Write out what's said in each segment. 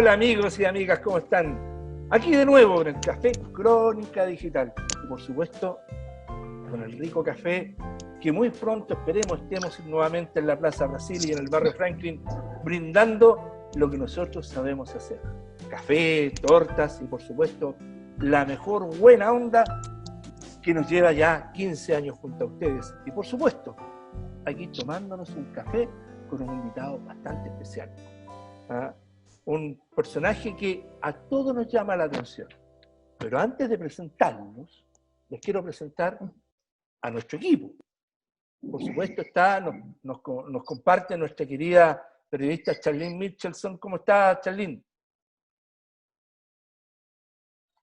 Hola amigos y amigas, ¿cómo están? Aquí de nuevo en el Café Crónica Digital. Y por supuesto, con el rico café que muy pronto esperemos estemos nuevamente en la Plaza Brasil y en el barrio Franklin brindando lo que nosotros sabemos hacer. Café, tortas y por supuesto la mejor buena onda que nos lleva ya 15 años junto a ustedes. Y por supuesto, aquí tomándonos un café con un invitado bastante especial. Un personaje que a todos nos llama la atención. Pero antes de presentarnos, les quiero presentar a nuestro equipo. Por supuesto nos comparte nuestra querida periodista Charlene Michelson. ¿Cómo está, Charlene?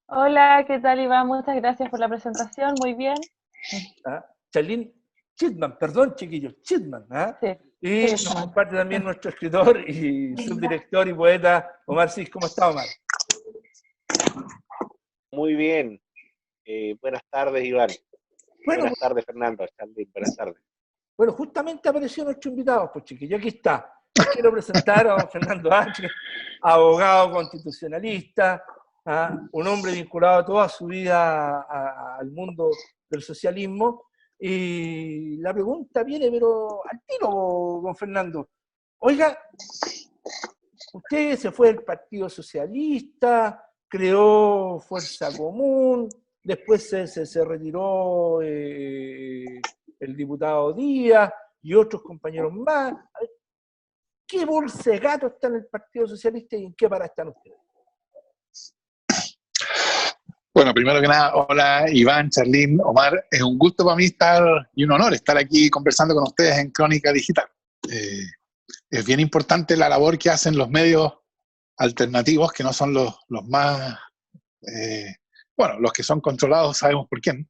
Hola, ¿qué tal, Iván? Muchas gracias por la presentación, muy bien. Charlene Chitman, perdón, chiquillos, Chitman. Sí, y nos comparte también nuestro escritor y subdirector y poeta Omar Cis. ¿Cómo está, Omar? Muy bien. Buenas tardes, Iván. Bueno, buenas tardes, Fernando. Buenas tardes. Bueno, justamente apareció nuestro invitado, pues chiquillos, aquí está. Les quiero presentar a don Fernando H., abogado constitucionalista, un hombre vinculado toda su vida al mundo del socialismo. Y la pregunta viene, pero al tiro, don Fernando. Oiga, usted se fue del Partido Socialista, creó Fuerza Común, después se retiró el diputado Díaz y otros compañeros más. ¿Qué bolsa de gato está en el Partido Socialista y en qué para están ustedes? Bueno, primero que nada, hola Iván, Charlene, Omar. Es un gusto para mí y un honor estar aquí conversando con ustedes en Crónica Digital. Es bien importante la labor que hacen los medios alternativos, que no son los más... bueno, los que son controlados sabemos por quién.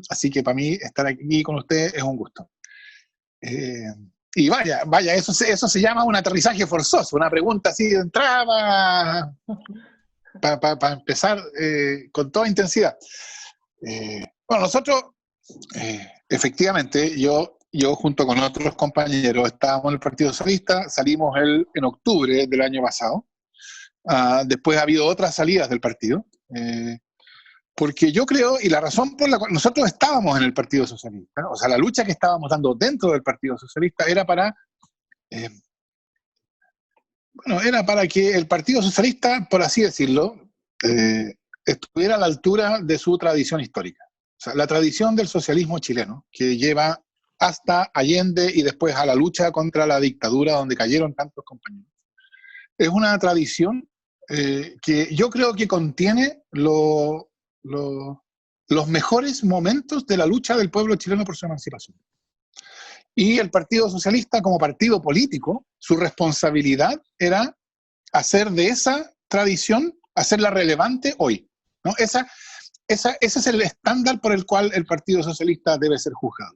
Así que para mí estar aquí con ustedes es un gusto. Y vaya, eso se llama un aterrizaje forzoso, una pregunta así de entrada para empezar con toda intensidad. Bueno, nosotros, efectivamente, yo junto con otros compañeros estábamos en el Partido Socialista, salimos en octubre del año pasado. Después ha habido otras salidas del partido, porque yo creo, y la razón por la cual nosotros estábamos en el Partido Socialista, o sea, la lucha que estábamos dando dentro del Partido Socialista era para que el Partido Socialista, por así decirlo, estuviera a la altura de su tradición histórica. O sea, la tradición del socialismo chileno, que lleva hasta Allende y después a la lucha contra la dictadura donde cayeron tantos compañeros. Es una tradición que yo creo que contiene los mejores momentos de la lucha del pueblo chileno por su emancipación. Y el Partido Socialista, como partido político, su responsabilidad era hacer de esa tradición, hacerla relevante hoy, ¿no? Ese es el estándar por el cual el Partido Socialista debe ser juzgado.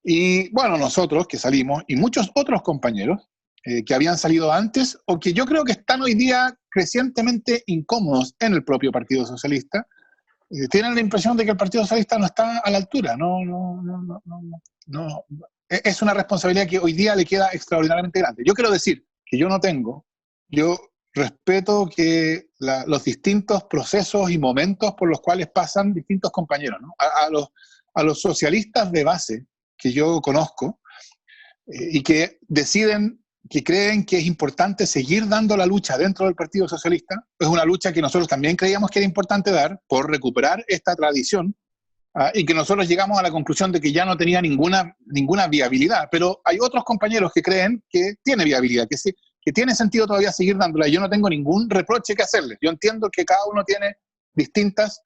Y bueno, nosotros que salimos, y muchos otros compañeros que habían salido antes, o que yo creo que están hoy día crecientemente incómodos en el propio Partido Socialista, tienen la impresión de que el Partido Socialista no está a la altura. No. Es una responsabilidad que hoy día le queda extraordinariamente grande. Yo quiero decir que yo respeto que los distintos procesos y momentos por los cuales pasan distintos compañeros, ¿no? A los socialistas de base que yo conozco y que que creen que es importante seguir dando la lucha dentro del Partido Socialista. Es una lucha que nosotros también creíamos que era importante dar por recuperar esta tradición, y que nosotros llegamos a la conclusión de que ya no tenía ninguna viabilidad. Pero hay otros compañeros que creen que tiene viabilidad, que tiene sentido todavía seguir dándola. Yo no tengo ningún reproche que hacerles. Yo entiendo que cada uno tiene distintas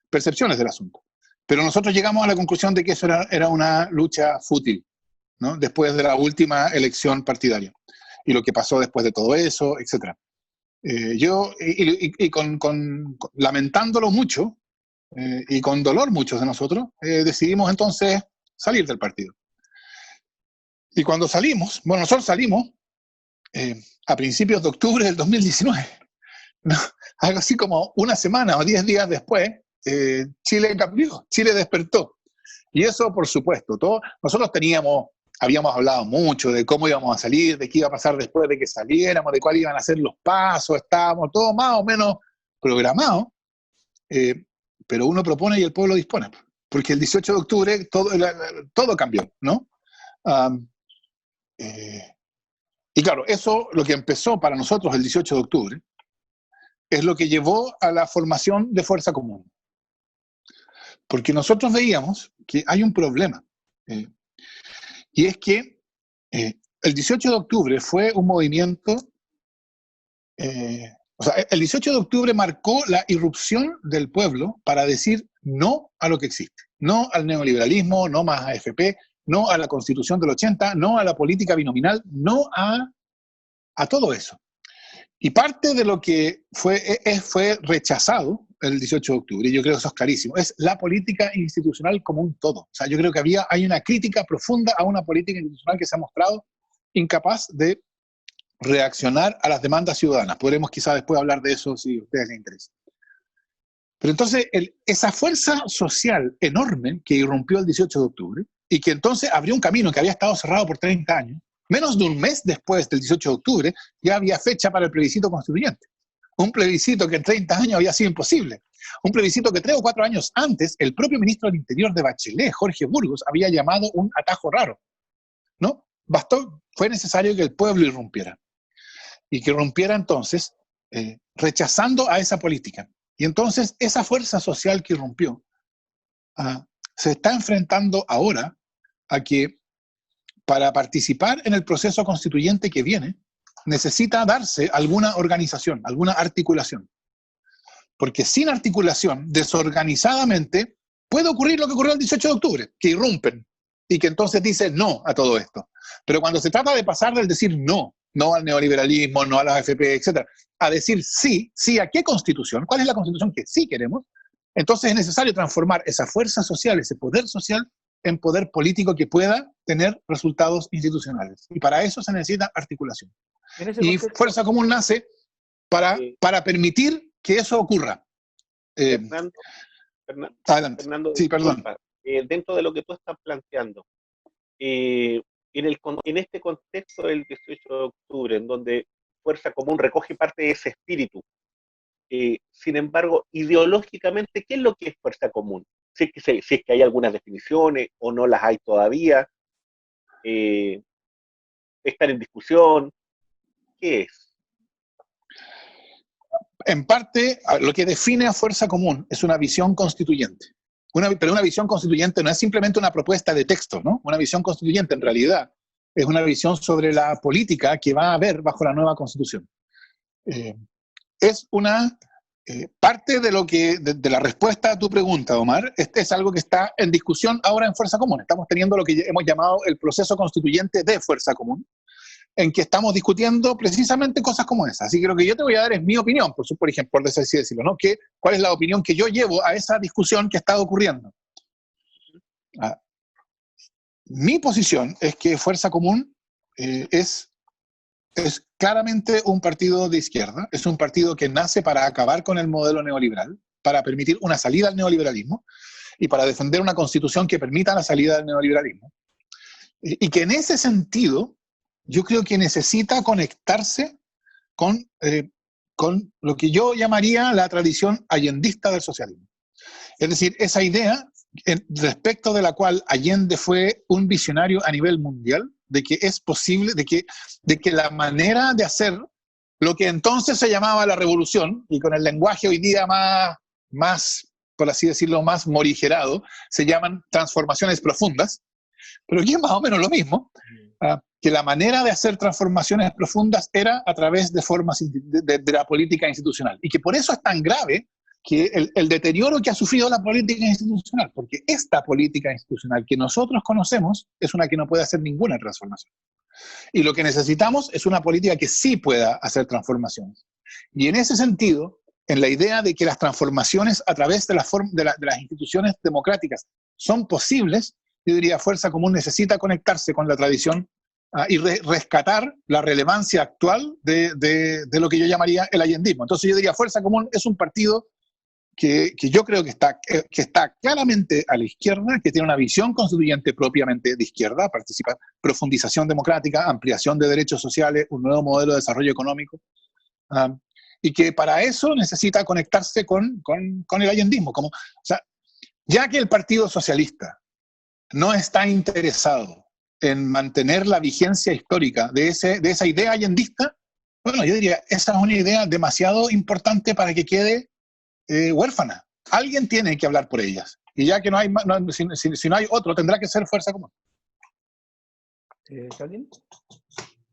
percepciones del asunto. Pero nosotros llegamos a la conclusión de que eso era una lucha fútil, ¿no? Después de la última elección partidaria y lo que pasó después de todo eso, etc. Lamentándolo mucho y con dolor muchos de nosotros, decidimos entonces salir del partido. Y cuando salimos, bueno, nosotros salimos a principios de octubre del 2019, ¿no? Algo así como una semana o 10 días después, Chile cambió, Chile despertó. Y eso, por supuesto, nosotros teníamos habíamos hablado mucho de cómo íbamos a salir, de qué iba a pasar después de que saliéramos, de cuáles iban a ser los pasos, estábamos todos más o menos programados, pero uno propone y el pueblo dispone, porque el 18 de octubre todo cambió, ¿no? Y claro, eso lo que empezó para nosotros el 18 de octubre es lo que llevó a la formación de Fuerza Común. Porque nosotros veíamos que hay un problema, y es que el 18 de octubre fue un movimiento, o sea, el 18 de octubre marcó la irrupción del pueblo para decir no a lo que existe, no al neoliberalismo, no más a AFP, no a la Constitución del 80, no a la política binominal, no a todo eso. Y parte de lo que fue rechazado el 18 de octubre, y yo creo que eso es clarísimo, es la política institucional como un todo. O sea, yo creo que hay una crítica profunda a una política institucional que se ha mostrado incapaz de reaccionar a las demandas ciudadanas. Podremos quizá después hablar de eso si a ustedes les interesa. Pero entonces, esa fuerza social enorme que irrumpió el 18 de octubre, y que entonces abrió un camino que había estado cerrado por 30 años, menos de un mes después del 18 de octubre, ya había fecha para el plebiscito constituyente. Un plebiscito que en 30 años había sido imposible. Un plebiscito que 3 o 4 años antes, el propio ministro del Interior de Bachelet, Jorge Burgos, había llamado un atajo raro, ¿no? Fue necesario que el pueblo irrumpiera. Y que irrumpiera entonces, rechazando a esa política. Y entonces, esa fuerza social que irrumpió, se está enfrentando ahora a que para participar en el proceso constituyente que viene, necesita darse alguna organización, alguna articulación. Porque sin articulación, desorganizadamente, puede ocurrir lo que ocurrió el 18 de octubre, que irrumpen y que entonces dicen no a todo esto. Pero cuando se trata de pasar del decir no al neoliberalismo, no a las AFP, etc., a decir sí a qué constitución, cuál es la constitución que sí queremos, entonces es necesario transformar esa fuerza social, ese poder social, en poder político que pueda tener resultados institucionales. Y para eso se necesita articulación. Y Fuerza Común nace para permitir que eso ocurra. Adelante. Fernando, sí, perdón. Disculpa, dentro de lo que tú estás planteando, en este contexto del 18 de octubre, en donde Fuerza Común recoge parte de ese espíritu, sin embargo, ideológicamente, ¿qué es lo que es Fuerza Común? Si es que hay algunas definiciones o no las hay todavía, están en discusión, ¿qué es? En parte, lo que define a Fuerza Común es una visión constituyente. Pero una visión constituyente no es simplemente una propuesta de texto, ¿no? Una visión constituyente, en realidad, es una visión sobre la política que va a haber bajo la nueva Constitución. Es una parte de la respuesta a tu pregunta, Omar. Este es algo que está en discusión ahora en Fuerza Común. Estamos teniendo lo que hemos llamado el proceso constituyente de Fuerza Común, en que estamos discutiendo precisamente cosas como esas. Así que lo que yo te voy a dar es mi opinión, por ejemplo, por así decirlo, ¿no? ¿Cuál es la opinión que yo llevo a esa discusión que está ocurriendo? Mi posición es que Fuerza Común es claramente un partido de izquierda, es un partido que nace para acabar con el modelo neoliberal, para permitir una salida al neoliberalismo y para defender una constitución que permita la salida del neoliberalismo. Y que en ese sentido, yo creo que necesita conectarse con lo que yo llamaría la tradición allendista del socialismo. Es decir, esa idea respecto de la cual Allende fue un visionario a nivel mundial, de que es posible, de que la manera de hacer lo que entonces se llamaba la revolución, y con el lenguaje hoy día más, por así decirlo, más morigerado, se llaman transformaciones profundas, pero aquí es más o menos lo mismo, que la manera de hacer transformaciones profundas era a través de formas de la política institucional, y que por eso es tan grave que el deterioro que ha sufrido la política institucional, porque esta política institucional que nosotros conocemos es una que no puede hacer ninguna transformación. Y lo que necesitamos es una política que sí pueda hacer transformaciones. Y en ese sentido, en la idea de que las transformaciones a través de las instituciones democráticas son posibles, yo diría Fuerza Común necesita conectarse con la tradición y rescatar la relevancia actual de lo que yo llamaría el allendismo. Entonces yo diría Fuerza Común es un partido que yo creo que está claramente a la izquierda, que tiene una visión constituyente propiamente de izquierda, profundización democrática, ampliación de derechos sociales, un nuevo modelo de desarrollo económico, y que para eso necesita conectarse con el allendismo. O sea, ya que el Partido Socialista no está interesado en mantener la vigencia histórica de esa idea allendista, bueno, yo diría, esa es una idea demasiado importante para que quede huérfana. Alguien tiene que hablar por ellas. Y ya que no hay, si no hay otro, tendrá que ser fuerza común. ¿Alguien?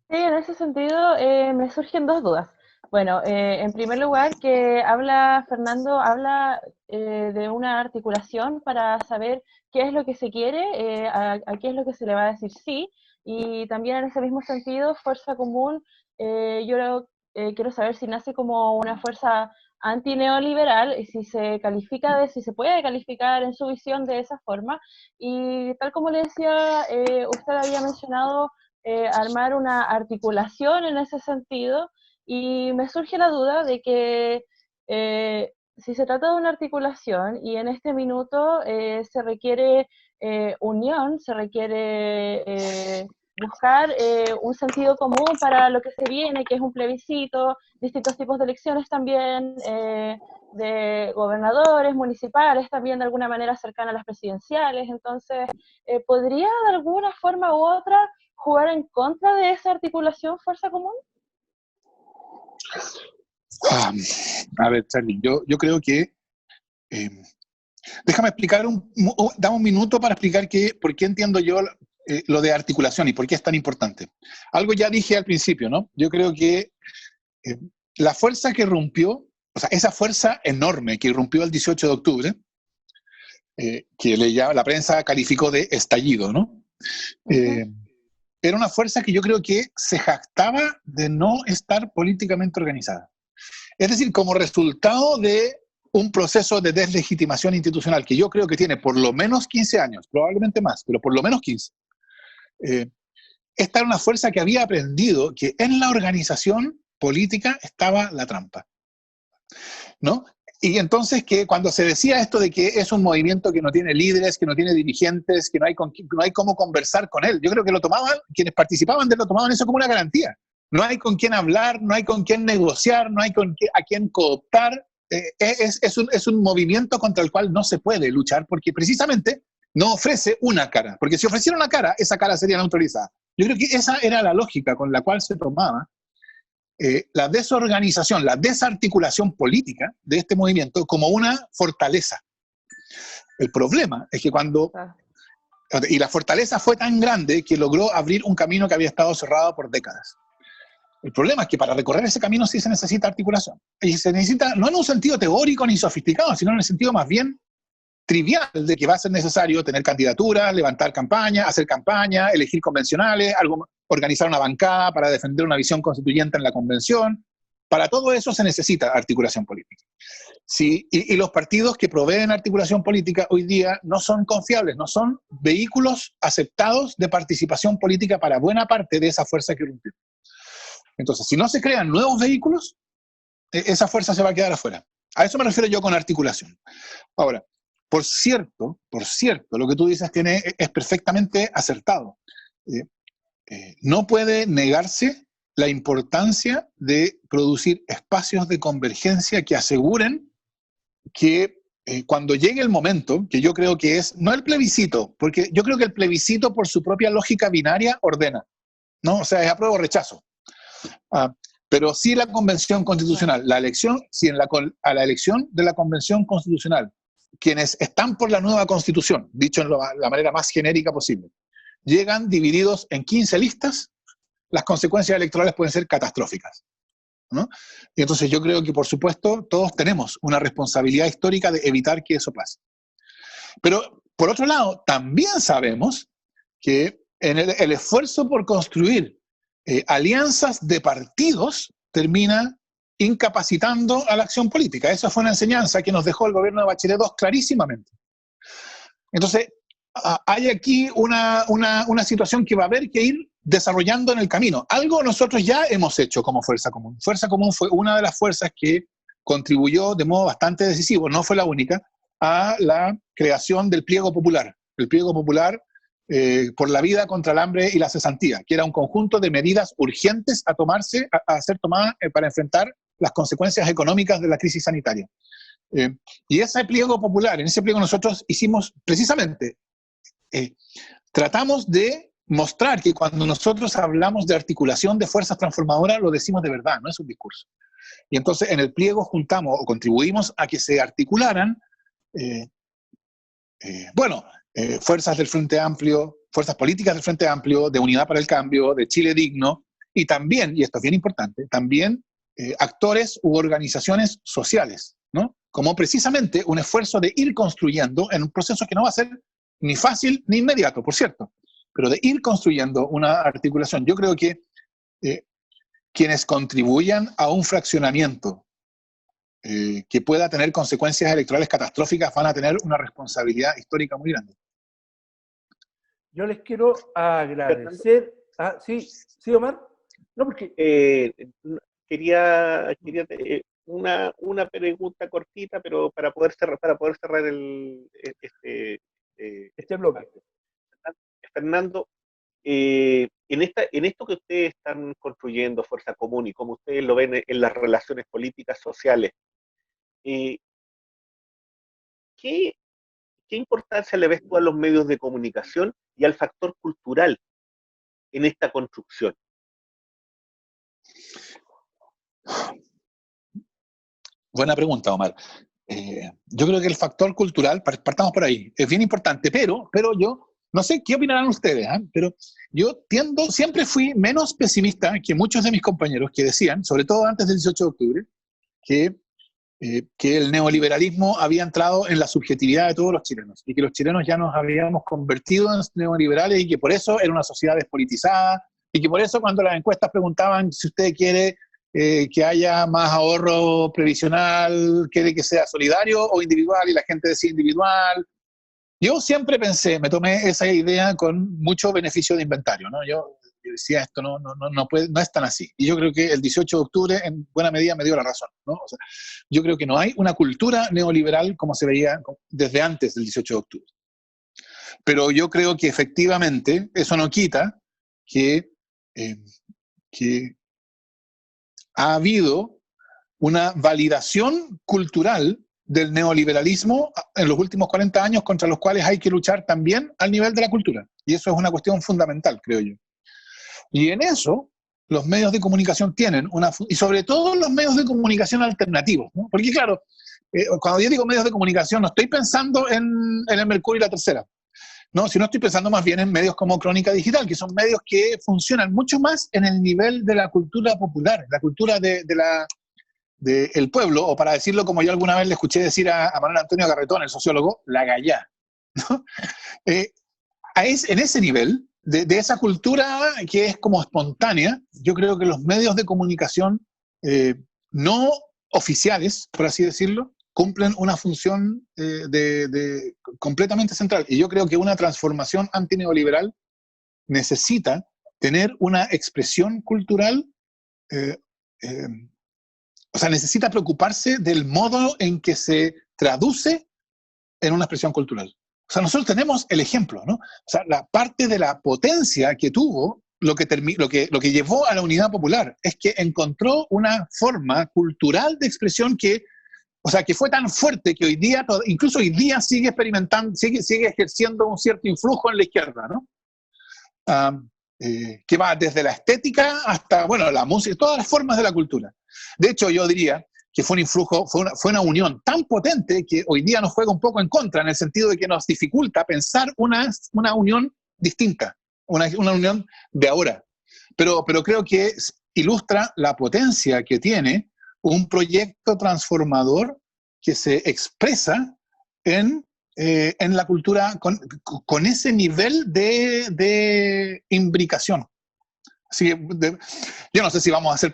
Sí, en ese sentido me surgen dos dudas. Bueno, en primer lugar, Fernando habla de una articulación para saber qué es lo que se quiere, a qué es lo que se le va a decir sí, y también en ese mismo sentido, fuerza común, yo quiero saber si nace como una fuerza antineoliberal y si se puede calificar en su visión de esa forma. Y tal como le decía, usted había mencionado armar una articulación en ese sentido, y me surge la duda de que si se trata de una articulación y en este minuto se requiere unión, se requiere buscar un sentido común para lo que se viene, que es un plebiscito, distintos tipos de elecciones también, de gobernadores, municipales, también de alguna manera cercana a las presidenciales. Entonces, ¿podría de alguna forma u otra jugar en contra de esa articulación fuerza común? A ver, Charlie, yo creo que déjame explicar dame un minuto para explicar por qué entiendo yo lo de articulación y por qué es tan importante. Algo ya dije al principio, ¿no? Yo creo que la fuerza que rompió, o sea, esa fuerza enorme que irrumpió el 18 de octubre, que la prensa calificó de estallido, ¿no? Era una fuerza que yo creo que se jactaba de no estar políticamente organizada. Es decir, como resultado de un proceso de deslegitimación institucional que yo creo que tiene por lo menos 15 años, probablemente más, pero por lo menos 15. Esta era una fuerza que había aprendido que en la organización política estaba la trampa, ¿no? Y entonces que cuando se decía esto de que es un movimiento que no tiene líderes, que no tiene dirigentes, que no hay cómo conversar con él, yo creo que quienes participaban lo tomaban eso como una garantía. No hay con quién hablar, no hay con quién negociar, no hay a quién cooptar. Es un movimiento contra el cual no se puede luchar porque precisamente no ofrece una cara. Porque si ofreciera una cara, esa cara sería neutralizada. Yo creo que esa era la lógica con la cual se tomaba la desorganización, la desarticulación política de este movimiento como una fortaleza. El problema es que y la fortaleza fue tan grande que logró abrir un camino que había estado cerrado por décadas. El problema es que para recorrer ese camino sí se necesita articulación. Y se necesita, no en un sentido teórico ni sofisticado, sino en el sentido más bien trivial de que va a ser necesario tener candidaturas, levantar campaña, hacer campaña, elegir convencionales, organizar una bancada para defender una visión constituyente en la convención. Para todo eso se necesita articulación política. Sí, y los partidos que proveen articulación política hoy día no son confiables, no son vehículos aceptados de participación política para buena parte de esa fuerza que irrumpió. Entonces, si no se crean nuevos vehículos, esa fuerza se va a quedar afuera. A eso me refiero yo con articulación. Ahora, por cierto, lo que tú dices es perfectamente acertado. No puede negarse la importancia de producir espacios de convergencia que aseguren que cuando llegue el momento, que yo creo que es, no el plebiscito, porque yo creo que el plebiscito por su propia lógica binaria ordena, ¿no? O sea, es apruebo o rechazo. Pero sí la convención constitucional, la elección, si a la elección de la convención constitucional, quienes están por la nueva constitución, dicho en la manera más genérica posible, llegan divididos en 15 listas, las consecuencias electorales pueden ser catastróficas, ¿no? Y entonces yo creo que, por supuesto, todos tenemos una responsabilidad histórica de evitar que eso pase. Pero, por otro lado, también sabemos que en el esfuerzo por construir alianzas de partidos termina incapacitando a la acción política. Esa fue una enseñanza que nos dejó el gobierno de Bachelet II clarísimamente. Entonces, hay aquí una situación que va a haber que ir desarrollando en el camino. Algo nosotros ya hemos hecho como Fuerza Común. Fuerza Común fue una de las fuerzas que contribuyó de modo bastante decisivo, no fue la única, a la creación del pliego popular. El pliego popular por la vida contra el hambre y la cesantía, que era un conjunto de medidas urgentes a ser tomadas para enfrentar las consecuencias económicas de la crisis sanitaria. Y ese pliego popular, en ese pliego nosotros hicimos precisamente, tratamos de mostrar que cuando nosotros hablamos de articulación de fuerzas transformadoras, lo decimos de verdad, no es un discurso. Y entonces en el pliego juntamos o contribuimos a que se articularan, fuerzas del Frente Amplio, fuerzas políticas del Frente Amplio, de Unidad para el Cambio, de Chile Digno, y también, y esto es bien importante, también actores u organizaciones sociales, ¿no? Como precisamente un esfuerzo de ir construyendo en un proceso que no va a ser ni fácil ni inmediato, por cierto, pero de ir construyendo una articulación. Yo creo que quienes contribuyan a un fraccionamiento que pueda tener consecuencias electorales catastróficas van a tener una responsabilidad histórica muy grande. Yo les quiero agradecer. Sí, Omar. No, porque quería una pregunta cortita, pero para poder cerrar este bloque. Fernando, en esto que ustedes están construyendo, Fuerza Común, y como ustedes lo ven en las relaciones políticas sociales, ¿qué importancia le ves tú a los medios de comunicación y al factor cultural en esta construcción? Buena pregunta, Omar. Yo creo que el factor cultural, partamos por ahí, es bien importante, pero yo no sé qué opinarán ustedes, pero yo siempre fui menos pesimista que muchos de mis compañeros que decían, sobre todo antes del 18 de octubre, que el neoliberalismo había entrado en la subjetividad de todos los chilenos y que los chilenos ya nos habíamos convertido en neoliberales y que por eso era una sociedad despolitizada y que por eso cuando las encuestas preguntaban si usted quiere que haya más ahorro previsional, quiere que sea solidario o individual, y la gente decía individual. Yo siempre pensé, me tomé esa idea con mucho beneficio de inventario, ¿no? Yo decía, esto no es tan así. Y yo creo que el 18 de octubre en buena medida me dio la razón, ¿no? O sea, yo creo que no hay una cultura neoliberal como se veía desde antes del 18 de octubre. Pero yo creo que efectivamente eso no quita que ha habido una validación cultural del neoliberalismo en los últimos 40 años contra los cuales hay que luchar también al nivel de la cultura. Y eso es una cuestión fundamental, creo yo. Y en eso los medios de comunicación tienen y sobre todo los medios de comunicación alternativos, ¿no? Porque claro, cuando yo digo medios de comunicación no estoy pensando en el Mercurio y la Tercera, no, sino estoy pensando más bien en medios como Crónica Digital, que son medios que funcionan mucho más en el nivel de la cultura popular, la cultura del pueblo, o para decirlo como yo alguna vez le escuché decir a Manuel Antonio Garretón, el sociólogo, la gallá, ¿no? En ese nivel, de esa cultura que es como espontánea, yo creo que los medios de comunicación no oficiales, por así decirlo, cumplen una función completamente central. Y yo creo que una transformación antineoliberal necesita tener una expresión cultural, o sea, necesita preocuparse del modo en que se traduce en una expresión cultural. O sea, nosotros tenemos el ejemplo, ¿no? O sea, la parte de la potencia que tuvo, lo que llevó a la Unidad Popular, es que encontró una forma cultural de expresión que fue tan fuerte que hoy día, incluso hoy día sigue experimentando, sigue ejerciendo un cierto influjo en la izquierda, ¿no? Que va desde la estética hasta, la música, todas las formas de la cultura. De hecho, yo diría que fue un influjo, fue una unión tan potente que hoy día nos juega un poco en contra, en el sentido de que nos dificulta pensar una unión distinta, una unión de ahora. Pero creo que ilustra la potencia que tiene un proyecto transformador que se expresa en la cultura con ese nivel de imbricación. Así que yo no sé si va a ser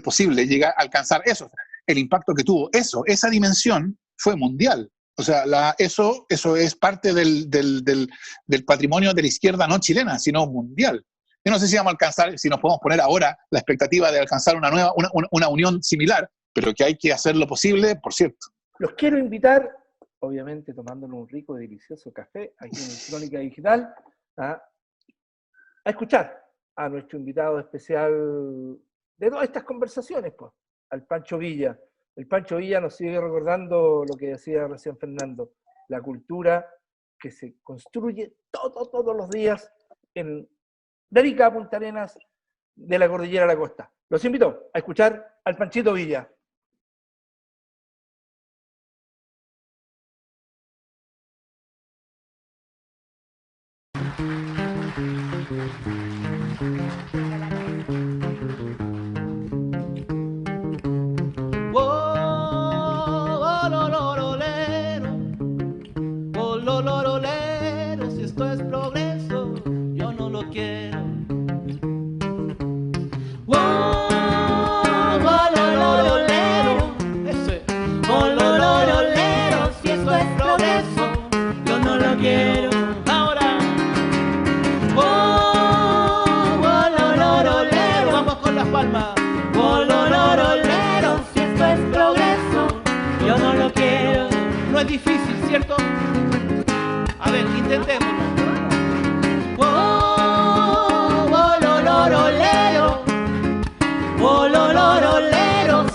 posible llegar a alcanzar eso. El impacto que tuvo esa dimensión fue mundial. O sea, eso es parte del patrimonio de la izquierda no chilena, sino mundial. Yo no sé si vamos a alcanzar, si nos podemos poner ahora la expectativa de alcanzar una unión similar, pero que hay que hacer lo posible, por cierto. Los quiero invitar, obviamente tomándole un rico y delicioso café aquí en Crónica Digital, a escuchar a nuestro invitado especial de todas estas conversaciones, pues, al Pancho Villa. El Pancho Villa nos sigue recordando lo que decía recién Fernando, la cultura que se construye todos los días de Arica a Punta Arenas, de la cordillera a la costa. Los invito a escuchar al Panchito Villa. Si esto es progreso, yo no lo quiero. Si esto es progreso, yo no lo quiero. Ahora, vamos con las palmas. Si esto es progreso, yo no lo quiero. No es difícil, ¿cierto? A ver, intentémoslo.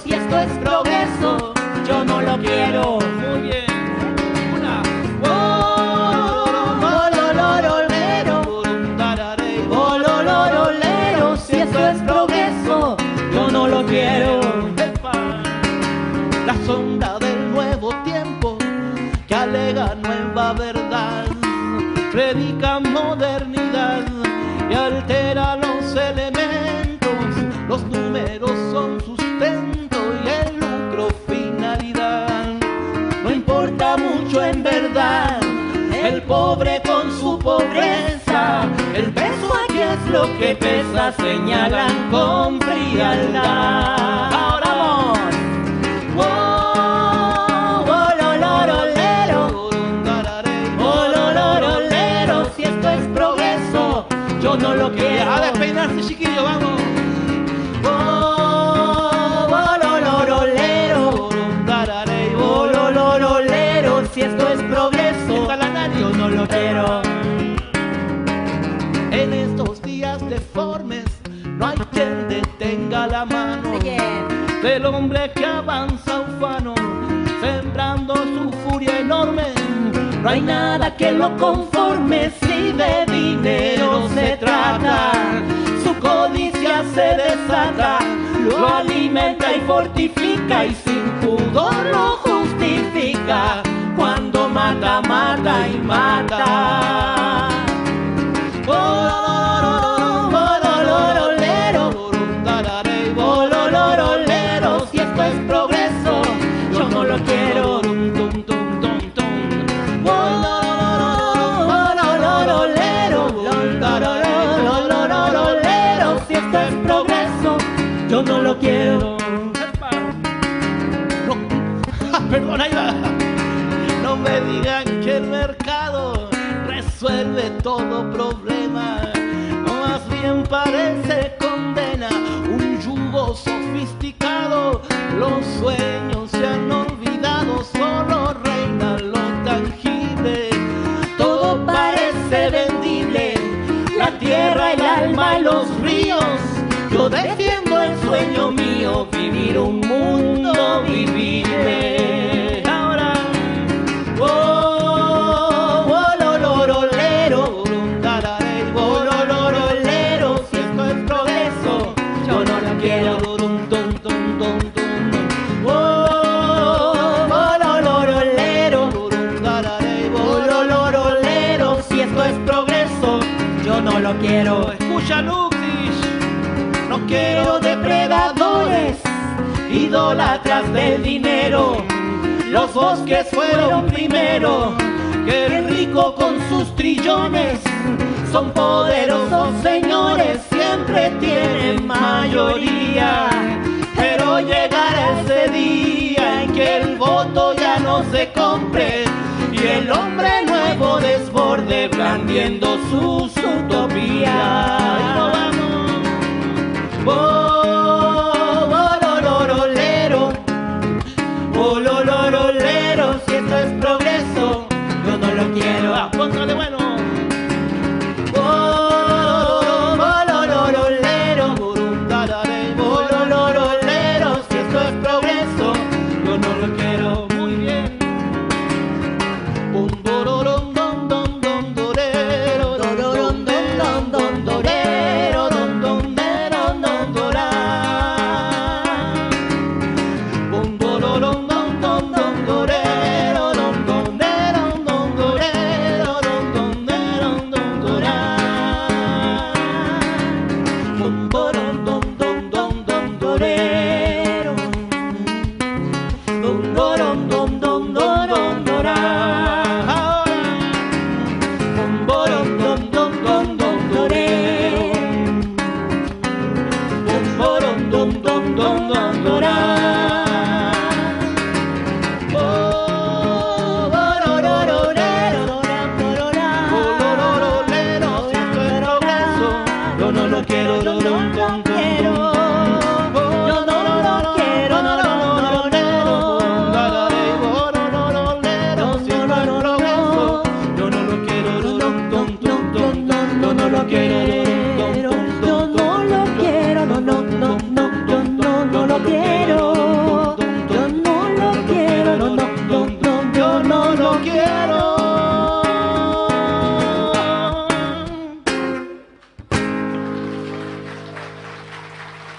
Si esto es progreso, yo no lo quiero. Muy bien. Una. Si esto es progreso, yo no lo quiero. La sombra del nuevo tiempo que alega nueva verdad, predica modernidad y altera los elementos. Los números son sustento y el lucro finalidad. No importa mucho en verdad el pobre con su pobreza. El peso aquí es lo que pesa, señalan con frialdad. Ahora vamos. Si esto es progreso, yo no lo quiero. A despeinarse, chiquillo, vamos. Si esto es progreso, yo no lo quiero. En estos días deformes no hay quien detenga la mano del hombre que avanza ufano, sembrando su furia enorme. No hay nada que lo conforme si de dinero se trata. Su codicia se desata, lo alimenta y fortifica y sin pudor lo justifica. Cuando mata, mata y mata. Si esto es progreso, yo no lo quiero. Si esto es progreso, yo no lo quiero. No. Perdón, ahí va. No me digan que el mercado resuelve todo problema, más bien parece condena un yugo sofisticado. Los sueños se han olvidado, solo reina lo tangible. Todo parece vendible, la tierra, el alma y los ríos. Yo defiendo el sueño mío, vivir un mundo vivible. Ahora, si esto es progreso, yo no lo quiero. Si esto es progreso, yo no lo quiero. Escucha, Luxis, no quiero depredadores, idólatras del dinero. Los bosques fueron primero que el rico con sus trillones. Son poderosos señores, siempre tienen mayoría. Pero llegará ese día en que el voto ya no se compre y el hombre nuevo desborde blandiendo sus utopías. Y no vamos.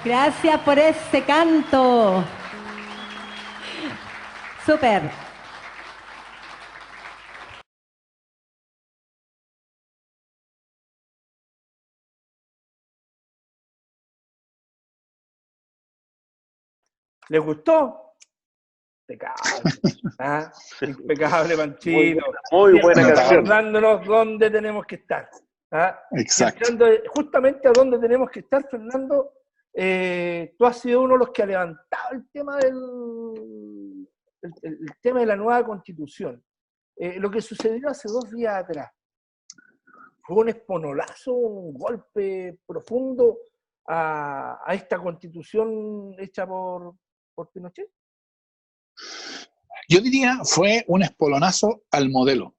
Gracias por ese canto. Súper. ¿Les gustó? Impecable. ¿Ah? Impecable, Panchito. Muy buena Siempre canción. recordándonos dónde tenemos que estar. ¿Ah? Exacto. Justamente a dónde tenemos que estar, Fernando, tú has sido uno de los que ha levantado el tema el tema de la nueva Constitución. Lo que sucedió hace 2 días atrás fue un esponolazo, un golpe profundo a esta Constitución hecha por Pinochet. Yo diría fue un espolonazo al modelo.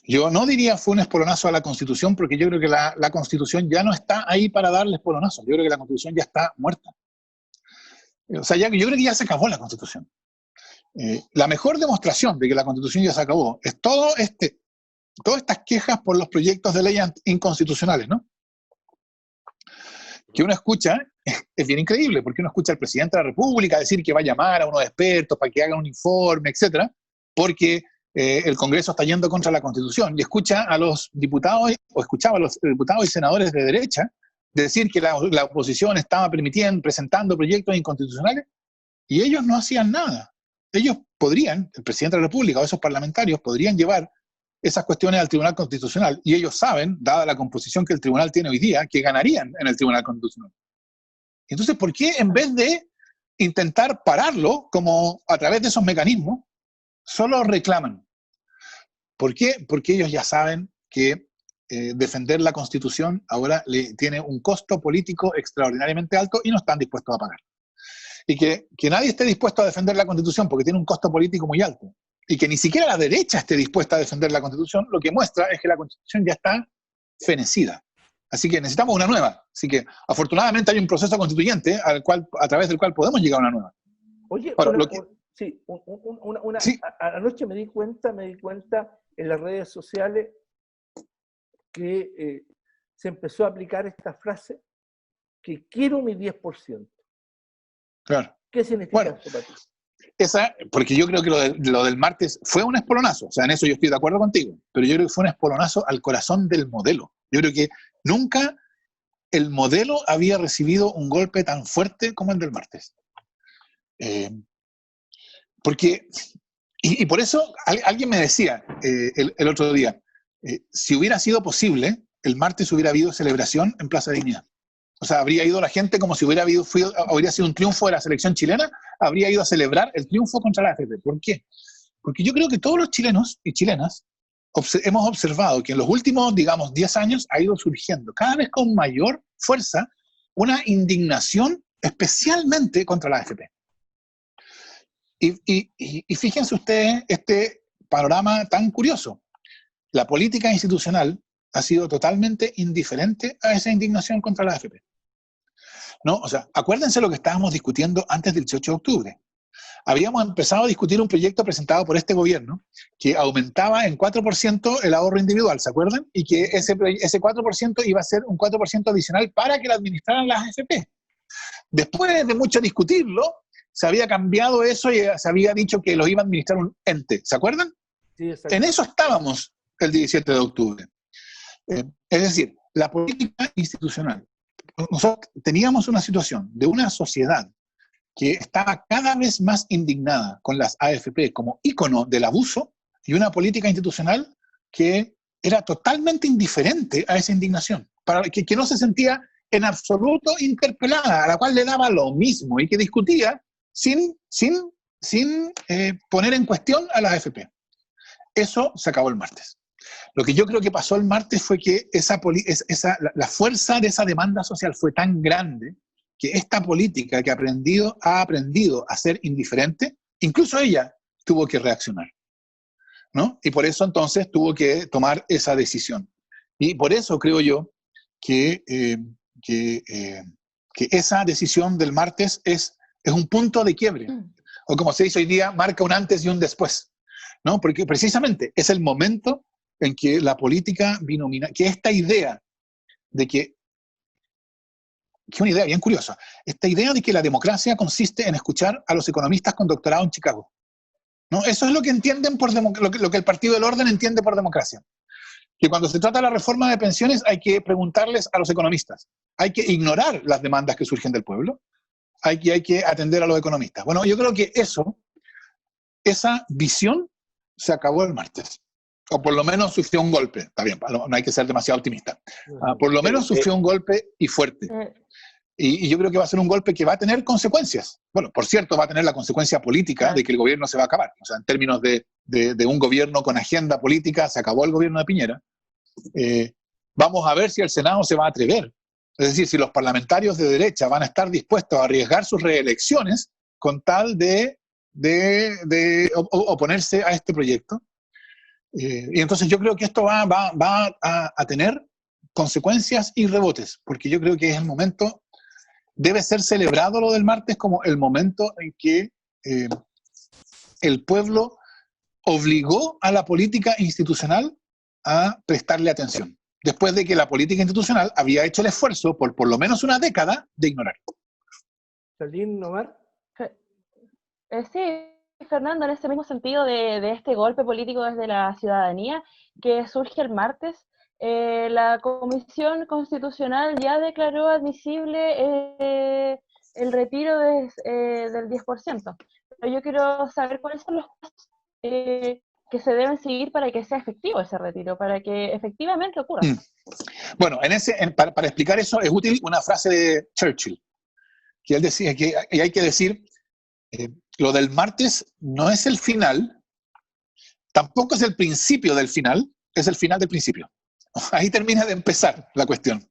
Yo no diría fue un espolonazo a la Constitución, porque yo creo que la Constitución ya no está ahí para darle espolonazo. Yo creo que la Constitución ya está muerta. O sea, yo creo que ya se acabó la Constitución. La mejor demostración de que la Constitución ya se acabó es todas estas quejas por los proyectos de ley inconstitucionales, ¿no? Que uno escucha, es bien increíble, porque uno escucha al presidente de la República decir que va a llamar a unos expertos para que hagan un informe, etcétera, porque el Congreso está yendo contra la Constitución, y escucha a los diputados, o escuchaba a los diputados y senadores de derecha decir que la oposición estaba presentando proyectos inconstitucionales, y ellos no hacían nada. Ellos podrían, el presidente de la República o esos parlamentarios podrían llevar esas cuestiones al Tribunal Constitucional, y ellos saben, dada la composición que el Tribunal tiene hoy día, que ganarían en el Tribunal Constitucional. Entonces, ¿por qué en vez de intentar pararlo, como a través de esos mecanismos, solo reclaman? ¿Por qué? Porque ellos ya saben que defender la Constitución ahora tiene un costo político extraordinariamente alto y no están dispuestos a pagar. Y que nadie esté dispuesto a defender la Constitución porque tiene un costo político muy alto, y que ni siquiera la derecha esté dispuesta a defender la Constitución, lo que muestra es que la Constitución ya está fenecida. Así que necesitamos una nueva. Así que afortunadamente hay un proceso constituyente a través del cual podemos llegar a una nueva. Oye, Ahora, sí, anoche me di cuenta en las redes sociales que se empezó a aplicar esta frase, que quiero mi 10%. Claro. ¿Qué significa eso para ti? Porque yo creo que lo del martes fue un espolonazo, o sea, en eso yo estoy de acuerdo contigo, pero yo creo que fue un espolonazo al corazón del modelo. Yo creo que nunca el modelo había recibido un golpe tan fuerte como el del martes. Porque, y por eso alguien me decía el otro día, si hubiera sido posible, el martes hubiera habido celebración en Plaza Dignidad. O sea, habría ido la gente como si hubiera sido un triunfo de la selección chilena, habría ido a celebrar el triunfo contra la AFP. ¿Por qué? Porque yo creo que todos los chilenos y chilenas hemos observado que en los últimos, digamos, 10 años ha ido surgiendo cada vez con mayor fuerza una indignación especialmente contra la AFP. Y fíjense ustedes este panorama tan curioso. La política institucional ha sido totalmente indiferente a esa indignación contra la AFP. ¿No? O sea, acuérdense lo que estábamos discutiendo antes del 18 de octubre. Habíamos empezado a discutir un proyecto presentado por este gobierno que aumentaba en 4% el ahorro individual, ¿se acuerdan? Y que ese 4% iba a ser un 4% adicional para que la administraran las AFP. Después de mucho discutirlo, se había cambiado eso y se había dicho que lo iba a administrar un ente, ¿se acuerdan? Sí, exacto. En eso estábamos el 17 de octubre. Es decir, la política institucional. Nosotros teníamos una situación de una sociedad que estaba cada vez más indignada con las AFP como ícono del abuso, y una política institucional que era totalmente indiferente a esa indignación, que no se sentía en absoluto interpelada, a la cual le daba lo mismo y que discutía sin poner en cuestión a las AFP. Eso se acabó el martes. Lo que yo creo que pasó el martes fue que la fuerza de esa demanda social fue tan grande que esta política que ha aprendido a ser indiferente, incluso ella tuvo que reaccionar, ¿no? Y por eso entonces tuvo que tomar esa decisión. Y por eso creo yo que esa decisión del martes es un punto de quiebre, o como se dice hoy día, marca un antes y un después, ¿no? Porque precisamente es el momento en que la política binomial, que esta idea de que que es una idea bien curiosa, esta idea de que la democracia consiste en escuchar a los economistas con doctorado en Chicago. ¿No? Eso es lo que entienden lo que el Partido del Orden entiende por democracia. Que cuando se trata de la reforma de pensiones hay que preguntarles a los economistas. Hay que ignorar las demandas que surgen del pueblo. Hay que atender a los economistas. Bueno, yo creo que esa visión se acabó el martes. O por lo menos sufrió un golpe. Está bien, no hay que ser demasiado optimista. Por lo menos sufrió un golpe y fuerte. Y yo creo que va a ser un golpe que va a tener consecuencias. Bueno, por cierto, va a tener la consecuencia política de que el gobierno se va a acabar. O sea, en términos de un gobierno con agenda política, se acabó el gobierno de Piñera. Vamos a ver si el Senado se va a atrever. Es decir, si los parlamentarios de derecha van a estar dispuestos a arriesgar sus reelecciones con tal de oponerse a este proyecto. Y entonces yo creo que esto va a tener consecuencias y rebotes, porque yo creo que es el momento, debe ser celebrado lo del martes como el momento en que el pueblo obligó a la política institucional a prestarle atención, después de que la política institucional había hecho el esfuerzo por lo menos una década de ignorar. ¿Salín, Omar? Sí, Fernando, en ese mismo sentido de este golpe político desde la ciudadanía que surge el martes, la Comisión Constitucional ya declaró admisible el retiro del 10%. Pero yo quiero saber cuáles son los pasos que se deben seguir para que sea efectivo ese retiro, para que efectivamente ocurra. Bueno, para explicar eso es útil una frase de Churchill, que él decía que hay que decir, lo del martes no es el final, tampoco es el principio del final, es el final del principio. Ahí termina de empezar la cuestión.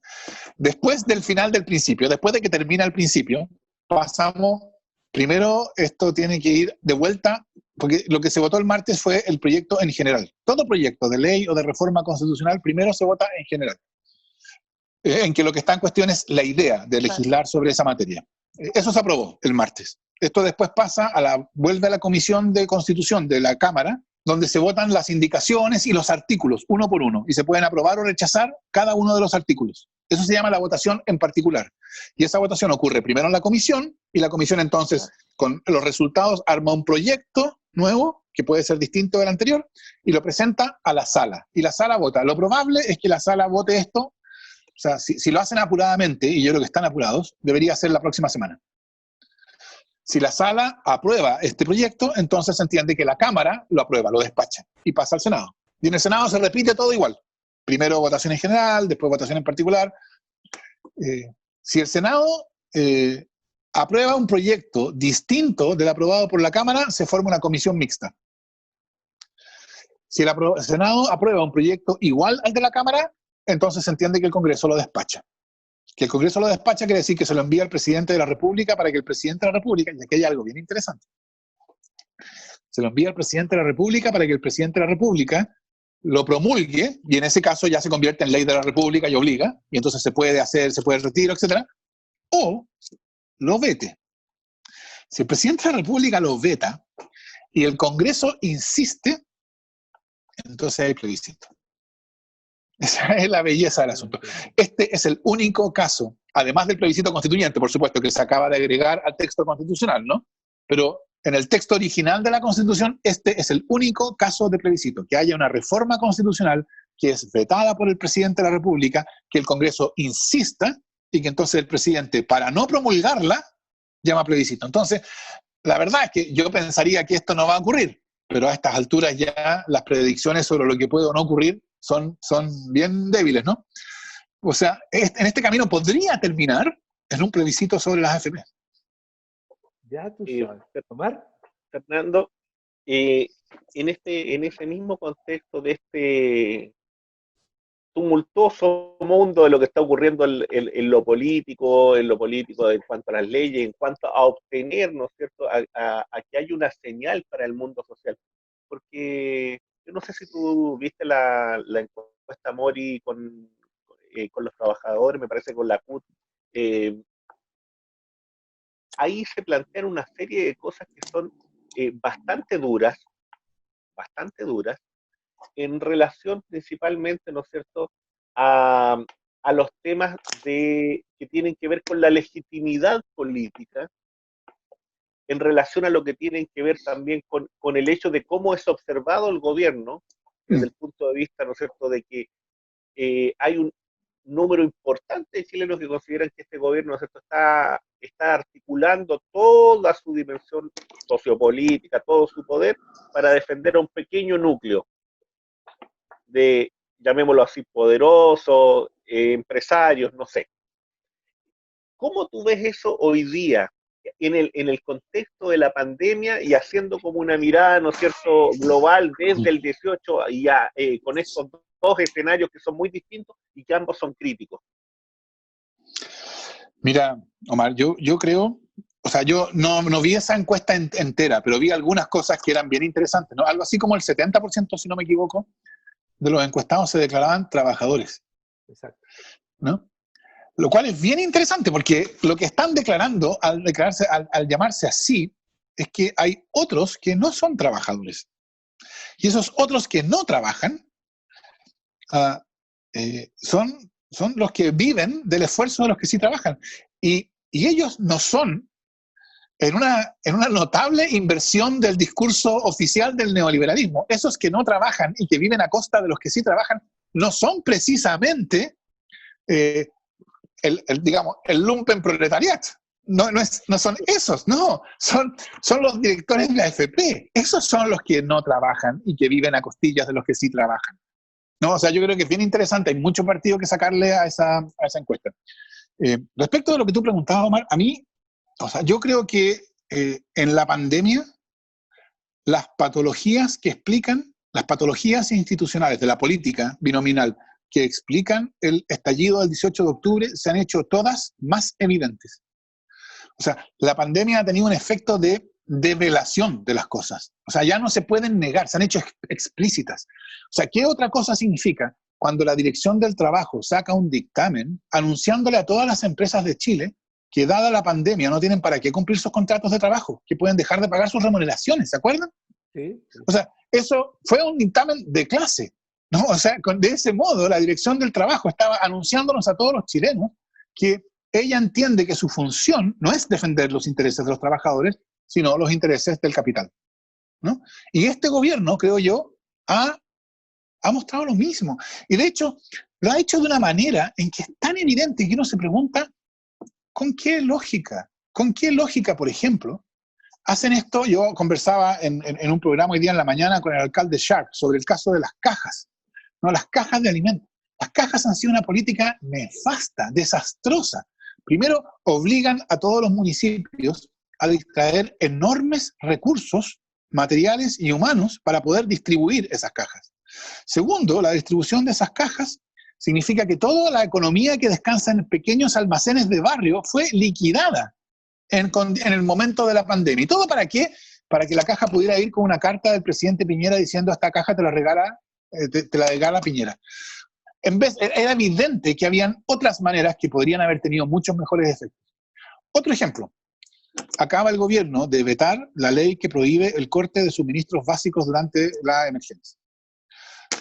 Después del final del principio, después de que termina el principio, pasamos, primero esto tiene que ir de vuelta, porque lo que se votó el martes fue el proyecto en general. Todo proyecto de ley o de reforma constitucional primero se vota en general, en que lo que está en cuestión es la idea de legislar sobre esa materia. Eso se aprobó el martes. Esto después pasa vuelve a la Comisión de Constitución de la Cámara, donde se votan las indicaciones y los artículos, uno por uno, y se pueden aprobar o rechazar cada uno de los artículos. Eso se llama la votación en particular. Y esa votación ocurre primero en la comisión, y la comisión entonces, con los resultados, arma un proyecto nuevo, que puede ser distinto del anterior, y lo presenta a la sala. Y la sala vota. Lo probable es que la sala vote esto, o sea, si lo hacen apuradamente, y yo creo que están apurados, debería ser la próxima semana. Si la sala aprueba este proyecto, entonces se entiende que la Cámara lo aprueba, lo despacha, y pasa al Senado. Y en el Senado se repite todo igual. Primero votación en general, después votación en particular. Si el Senado aprueba un proyecto distinto del aprobado por la Cámara, se forma una comisión mixta. Si el Senado aprueba un proyecto igual al de la Cámara, entonces se entiende que el Congreso lo despacha. Que el Congreso lo despacha quiere decir que se lo envía al presidente de la República para que el presidente de la República, y aquí hay algo bien interesante, se lo envía al presidente de la República para que el presidente de la República lo promulgue, y en ese caso ya se convierte en ley de la República y obliga, y entonces se puede retiro, etc. O lo vete. Si el presidente de la República lo veta y el Congreso insiste, entonces hay plebiscito. Esa es la belleza del asunto. Este es el único caso, además del plebiscito constituyente, por supuesto, que se acaba de agregar al texto constitucional, ¿no? Pero en el texto original de la Constitución, este es el único caso de plebiscito, que haya una reforma constitucional que es vetada por el presidente de la República, que el Congreso insista y que entonces el presidente, para no promulgarla, llama plebiscito. Entonces, la verdad es que yo pensaría que esto no va a ocurrir, pero a estas alturas ya las predicciones sobre lo que puede o no ocurrir son bien débiles, ¿no? O sea, en este camino podría terminar en un plebiscito sobre las AFP. Ya tú sabes. Omar. Fernando, en ese mismo contexto de este tumultuoso mundo de lo que está ocurriendo en lo político en cuanto a las leyes, en cuanto a obtener, ¿no es cierto?, a que haya una señal para el mundo social. Porque yo no sé si tú viste la encuesta Mori con los trabajadores, me parece con la CUT. Ahí se plantean una serie de cosas que son bastante duras, en relación principalmente, ¿no es cierto?, a a los temas que tienen que ver con la legitimidad política, en relación a lo que tienen que ver también con el hecho de cómo es observado el gobierno, desde el punto de vista, ¿no es cierto?, de que hay un número importante de chilenos que consideran que este gobierno, ¿no es cierto?, está articulando toda su dimensión sociopolítica, todo su poder, para defender a un pequeño núcleo de, llamémoslo así, poderosos, empresarios, no sé. ¿Cómo tú ves eso hoy día, en el contexto de la pandemia y haciendo como una mirada, ¿no es cierto?, global desde el 18 y ya con estos dos escenarios que son muy distintos y que ambos son críticos? Mira, Omar, yo creo, o sea, yo no vi esa encuesta entera, pero vi algunas cosas que eran bien interesantes, ¿no? Algo así como el 70%, si no me equivoco, de los encuestados se declaraban trabajadores. Exacto. ¿No? Lo cual es bien interesante, porque lo que están declarando al llamarse así, es que hay otros que no son trabajadores. Y esos otros que no trabajan son los que viven del esfuerzo de los que sí trabajan. Y ellos no son, en una notable inversión del discurso oficial del neoliberalismo, esos que no trabajan y que viven a costa de los que sí trabajan, no son precisamente digamos, el lumpenproletariat. No son esos, no, son los directores de la AFP. Esos son los que no trabajan y que viven a costillas de los que sí trabajan. No, o sea, yo creo que es bien interesante, hay mucho partido que sacarle a esa encuesta. Respecto de lo que tú preguntabas, Omar, a mí, o sea, yo creo que en la pandemia, las patologías institucionales de la política binominal que explican el estallido del 18 de octubre se han hecho todas más evidentes. O sea, la pandemia ha tenido un efecto de develación de las cosas. O sea, ya no se pueden negar, se han hecho explícitas. O sea, ¿qué otra cosa significa cuando la Dirección del Trabajo saca un dictamen anunciándole a todas las empresas de Chile que dada la pandemia no tienen para qué cumplir sus contratos de trabajo, que pueden dejar de pagar sus remuneraciones, ¿se acuerdan? Sí. O sea, eso fue un dictamen de clase, ¿no? O sea, de ese modo la Dirección del Trabajo estaba anunciándonos a todos los chilenos que ella entiende que su función no es defender los intereses de los trabajadores, sino los intereses del capital, ¿no? Y este gobierno, creo yo, ha mostrado lo mismo. Y de hecho, lo ha hecho de una manera en que es tan evidente que uno se pregunta, ¿con qué lógica? ¿Con qué lógica, por ejemplo, hacen esto? Yo conversaba en un programa hoy día en la mañana con el alcalde Sharp sobre el caso de las cajas, ¿no? Las cajas de alimentos. Las cajas han sido una política nefasta, desastrosa. Primero, obligan a todos los municipios a distraer enormes recursos materiales y humanos para poder distribuir esas cajas. Segundo, la distribución de esas cajas significa que toda la economía que descansa en pequeños almacenes de barrio fue liquidada en el momento de la pandemia. ¿Y todo para qué? Para que la caja pudiera ir con una carta del presidente Piñera diciendo esta caja te la regala Piñera. Era evidente que habían otras maneras que podrían haber tenido muchos mejores efectos. Otro ejemplo. Acaba el gobierno de vetar la ley que prohíbe el corte de suministros básicos durante la emergencia.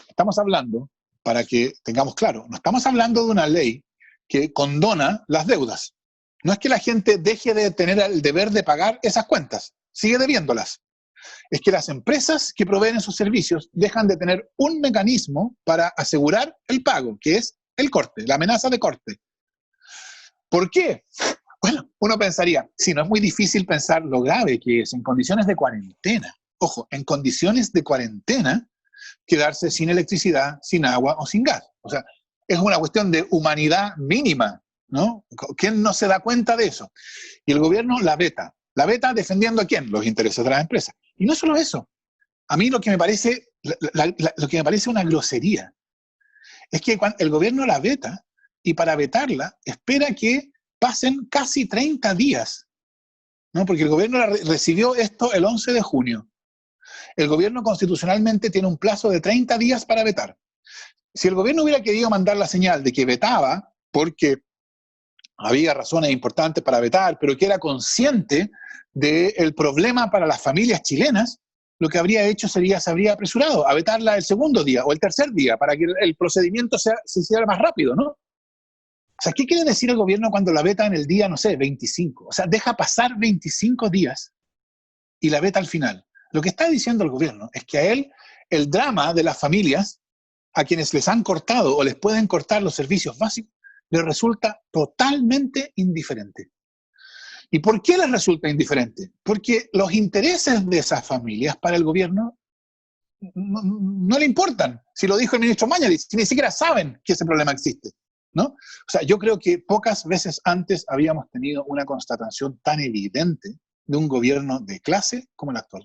Estamos hablando, para que tengamos claro, no estamos hablando de una ley que condona las deudas. No es que la gente deje de tener el deber de pagar esas cuentas, sigue debiéndolas. Es que las empresas que proveen esos servicios dejan de tener un mecanismo para asegurar el pago, que es el corte, la amenaza de corte. ¿Por qué? Bueno, uno pensaría, si no es muy difícil pensar lo grave que es en condiciones de cuarentena. Ojo, en condiciones de cuarentena, quedarse sin electricidad, sin agua o sin gas. O sea, es una cuestión de humanidad mínima, ¿no? ¿Quién no se da cuenta de eso? Y el gobierno la veta. ¿La veta defendiendo a quién? Los intereses de las empresas. Y no solo eso. A mí lo que me parece, lo que me parece una grosería es que el gobierno la veta y para vetarla espera que pasen casi 30 días, ¿no? Porque el gobierno recibió esto el 11 de junio. El gobierno constitucionalmente tiene un plazo de 30 días para vetar. Si el gobierno hubiera querido mandar la señal de que vetaba porque había razones importantes para vetar, pero que era consciente del problema para las familias chilenas, lo que habría hecho sería, se habría apresurado a vetarla el segundo día o el tercer día para que el procedimiento se hiciera más rápido, ¿no? O sea, ¿qué quiere decir el gobierno cuando la veta en el día, no sé, 25? O sea, deja pasar 25 días y la veta al final. Lo que está diciendo el gobierno es que a él el drama de las familias a quienes les han cortado o les pueden cortar los servicios básicos les resulta totalmente indiferente. ¿Y por qué les resulta indiferente? Porque los intereses de esas familias para el gobierno no le importan. Si lo dijo el ministro Mañalich, si ni siquiera saben que ese problema existe, ¿no? O sea, yo creo que pocas veces antes habíamos tenido una constatación tan evidente de un gobierno de clase como el actual.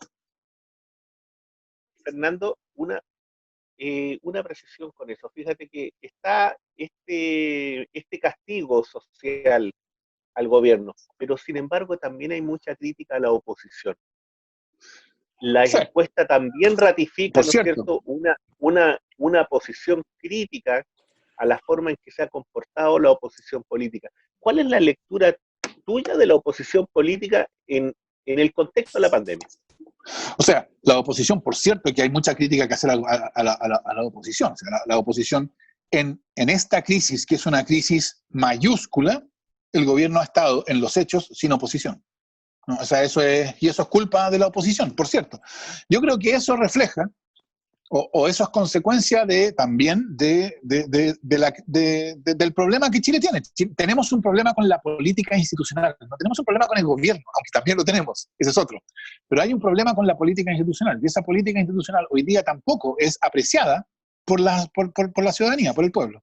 Fernando, una precisión con eso. Fíjate que está este castigo social al gobierno, pero sin embargo también hay mucha crítica a la oposición. La Sí. encuesta también ratifica, Por ¿no es cierto, cierto?, una posición crítica a la forma en que se ha comportado la oposición política. ¿Cuál es la lectura tuya de la oposición política en el contexto de la pandemia? o sea, la oposición, por cierto, que hay mucha crítica que hacer a la oposición. O sea, la oposición en esta crisis, que es una crisis mayúscula, el gobierno ha estado en los hechos sin oposición, ¿no? O sea, eso es culpa de la oposición, por cierto. Yo creo que eso refleja, o eso es consecuencia también del problema que Chile tiene. Tenemos un problema con la política institucional, no tenemos un problema con el gobierno, aunque también lo tenemos, ese es otro. Pero hay un problema con la política institucional, y esa política institucional hoy día tampoco es apreciada por la ciudadanía, por el pueblo.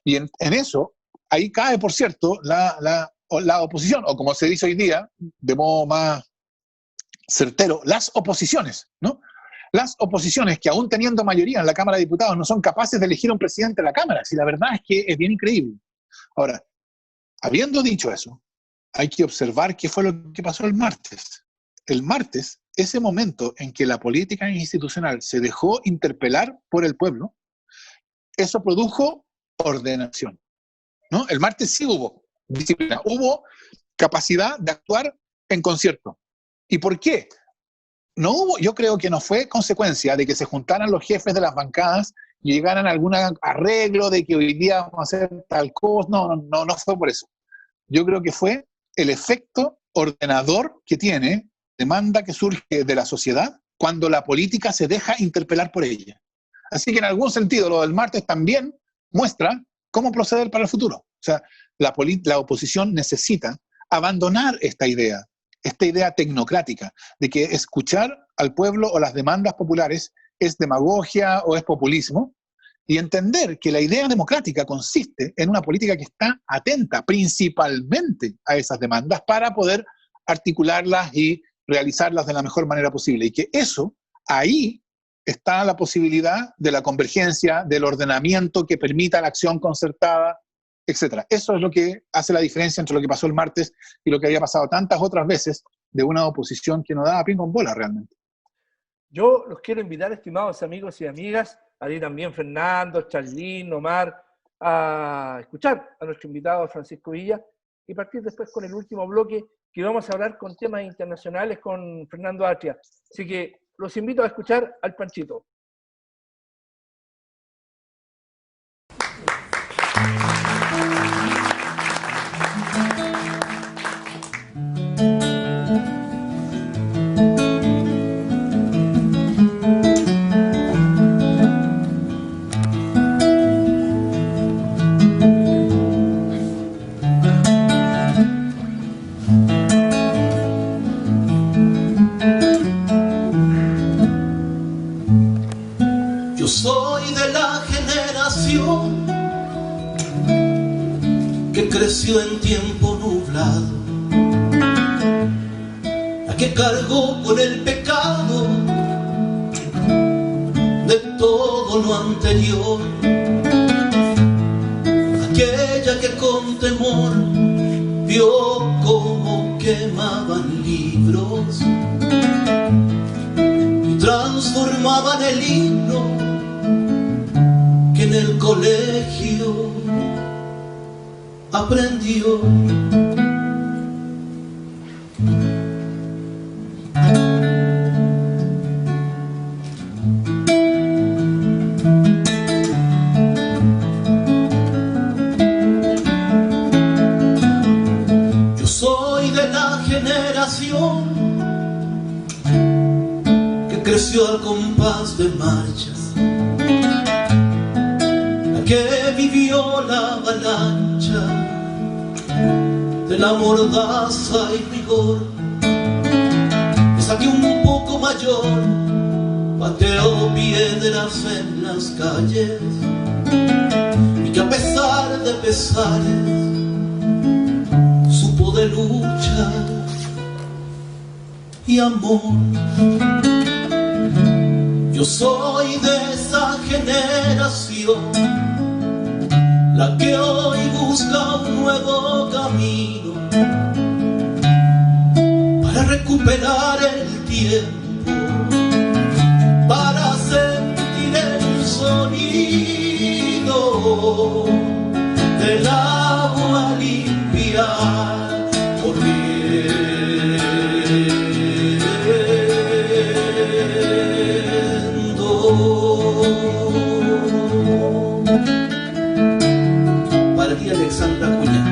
Y en eso, ahí cae, por cierto, la oposición, o como se dice hoy día, de modo más certero, las oposiciones, ¿no? Las oposiciones que aún teniendo mayoría en la Cámara de Diputados no son capaces de elegir un presidente de la Cámara. Si la verdad es que es bien increíble. Ahora, habiendo dicho eso, hay que observar qué fue lo que pasó el martes. El martes, ese momento en que la política institucional se dejó interpelar por el pueblo, eso produjo ordenación, ¿no? El martes sí hubo disciplina, hubo capacidad de actuar en concierto. ¿Y por qué? No hubo, yo creo que no fue consecuencia de que se juntaran los jefes de las bancadas y llegaran a algún arreglo de que hoy día vamos a hacer tal cosa. No fue por eso. Yo creo que fue el efecto ordenador que tiene, demanda que surge de la sociedad cuando la política se deja interpelar por ella. Así que en algún sentido lo del martes también muestra cómo proceder para el futuro. O sea, la oposición necesita abandonar esta idea tecnocrática, de que escuchar al pueblo o las demandas populares es demagogia o es populismo, y entender que la idea democrática consiste en una política que está atenta principalmente a esas demandas para poder articularlas y realizarlas de la mejor manera posible, y que eso, ahí está la posibilidad de la convergencia, del ordenamiento que permita la acción concertada, etcétera. Eso es lo que hace la diferencia entre lo que pasó el martes y lo que había pasado tantas otras veces de una oposición que no daba pin con bola realmente. Yo los quiero invitar, estimados amigos y amigas, a ti también, Fernando, Charlín, Omar, a escuchar a nuestro invitado Francisco Villa y partir después con el último bloque, que vamos a hablar con temas internacionales con Fernando Atria. Así que los invito a escuchar al Panchito. Yo soy de la generación que creció en tiempo nublado, la que cargó con el pecado de todo lo anterior, aquella que con temor vio cómo quemaban libros y transformaban el himno que en el colegio aprendió. generación que creció al compás de marchas, la que vivió la avalancha de la mordaza y rigor, esa que un poco mayor pateó piedras en las calles y que a pesar de pesares supo de lucha y amor. Yo soy de esa generación, la que hoy busca un nuevo camino para recuperar el tiempo, para sentir el sonido del agua limpia corriendo. Para ti, Alexandra Cuña.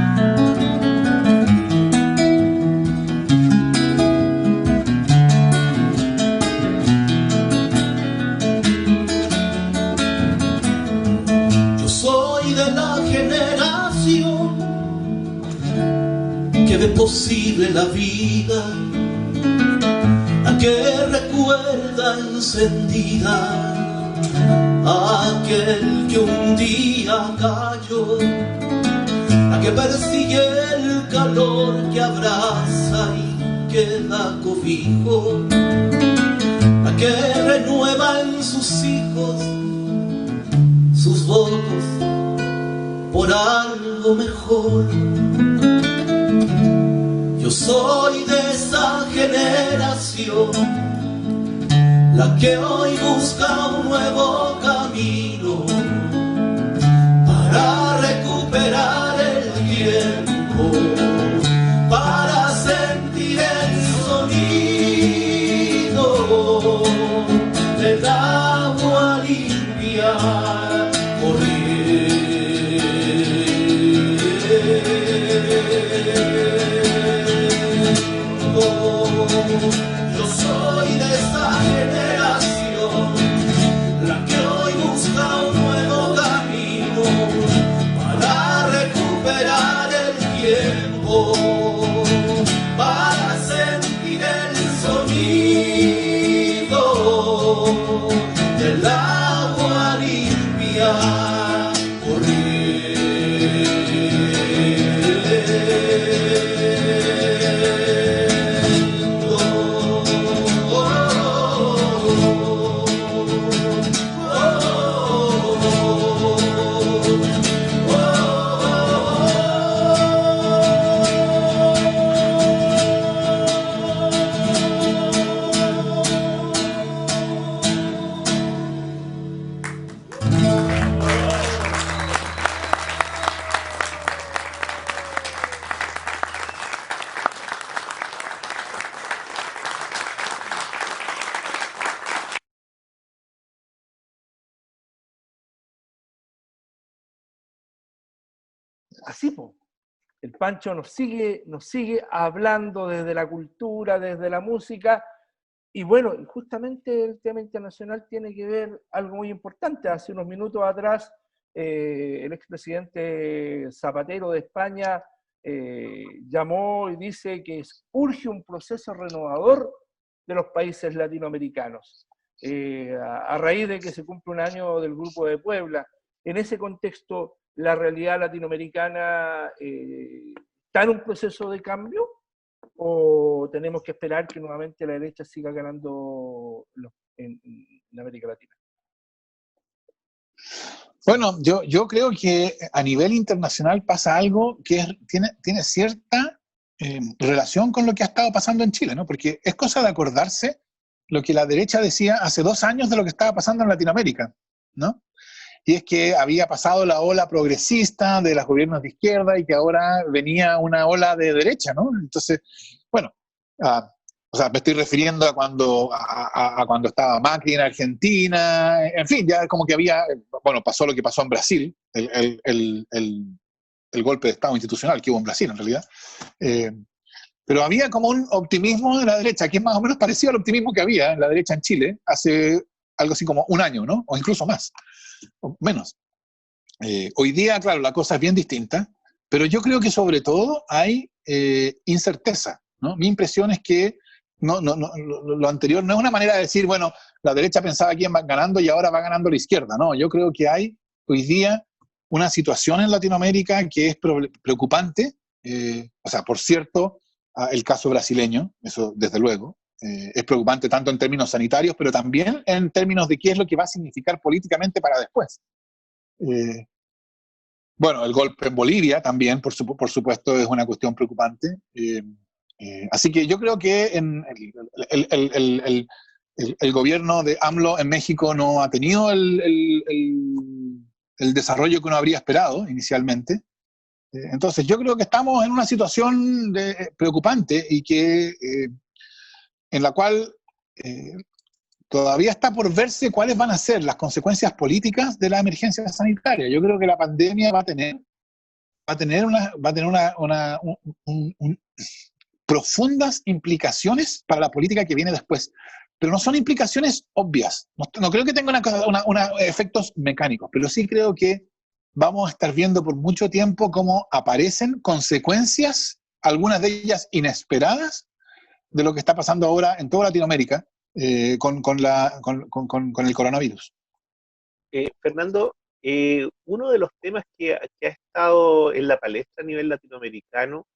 Que ve posible la vida, la que recuerda encendida aquel que un día cayó, la que persigue el calor que abraza y que da cobijo, la que renueva en sus hijos sus votos por algo mejor. Yo soy de esa generación, la que hoy busca un nuevo camino para recuperar el tiempo, para sentir el sonido del agua limpia Yo soy de esa generación, la que hoy busca un nuevo camino para recuperar el tiempo, para sentir el sonido del agua limpia Así, po. El Pancho nos sigue hablando desde la cultura, desde la música, y bueno, justamente el tema internacional tiene que ver algo muy importante. Hace unos minutos atrás, el expresidente Zapatero de España llamó y dice que urge un proceso renovador de los países latinoamericanos, a raíz de que se cumple un año del Grupo de Puebla. En ese contexto, ¿la realidad latinoamericana está en un proceso de cambio? ¿O tenemos que esperar que nuevamente la derecha siga ganando en América Latina? Bueno, yo creo que a nivel internacional pasa algo que tiene cierta relación con lo que ha estado pasando en Chile, ¿no? Porque es cosa de acordarse lo que la derecha decía hace 2 años de lo que estaba pasando en Latinoamérica, ¿no? Y es que había pasado la ola progresista de los gobiernos de izquierda y que ahora venía una ola de derecha, ¿no? Entonces, bueno, o sea, me estoy refiriendo a cuando estaba Macri en Argentina, en fin, ya como que había, bueno, pasó lo que pasó en Brasil, el golpe de Estado institucional que hubo en Brasil, en realidad. Pero había como un optimismo de la derecha, que es más o menos parecido al optimismo que había en la derecha en Chile hace algo así como un año, ¿no? O incluso más, o menos. Hoy día, claro, la cosa es bien distinta, pero yo creo que sobre todo hay incerteza, ¿no? Mi impresión es que lo anterior no es una manera de decir, bueno, la derecha pensaba quién va ganando y ahora va ganando la izquierda, no, yo creo que hay hoy día una situación en Latinoamérica que es preocupante, o sea, por cierto, el caso brasileño, eso desde luego, es preocupante tanto en términos sanitarios, pero también en términos de qué es lo que va a significar políticamente para después. Bueno, el golpe en Bolivia también, por supuesto, es una cuestión preocupante. Así que yo creo que el gobierno de AMLO en México no ha tenido el desarrollo que uno habría esperado inicialmente. Entonces yo creo que estamos en una situación preocupante y que en la cual todavía está por verse cuáles van a ser las consecuencias políticas de la emergencia sanitaria. Yo creo que la pandemia va a tener profundas implicaciones para la política que viene después, pero no son implicaciones obvias. No creo que tenga efectos mecánicos, pero sí creo que vamos a estar viendo por mucho tiempo cómo aparecen consecuencias, algunas de ellas inesperadas, de lo que está pasando ahora en toda Latinoamérica con el coronavirus. Fernando, uno de los temas que ha estado en la palestra a nivel latinoamericano,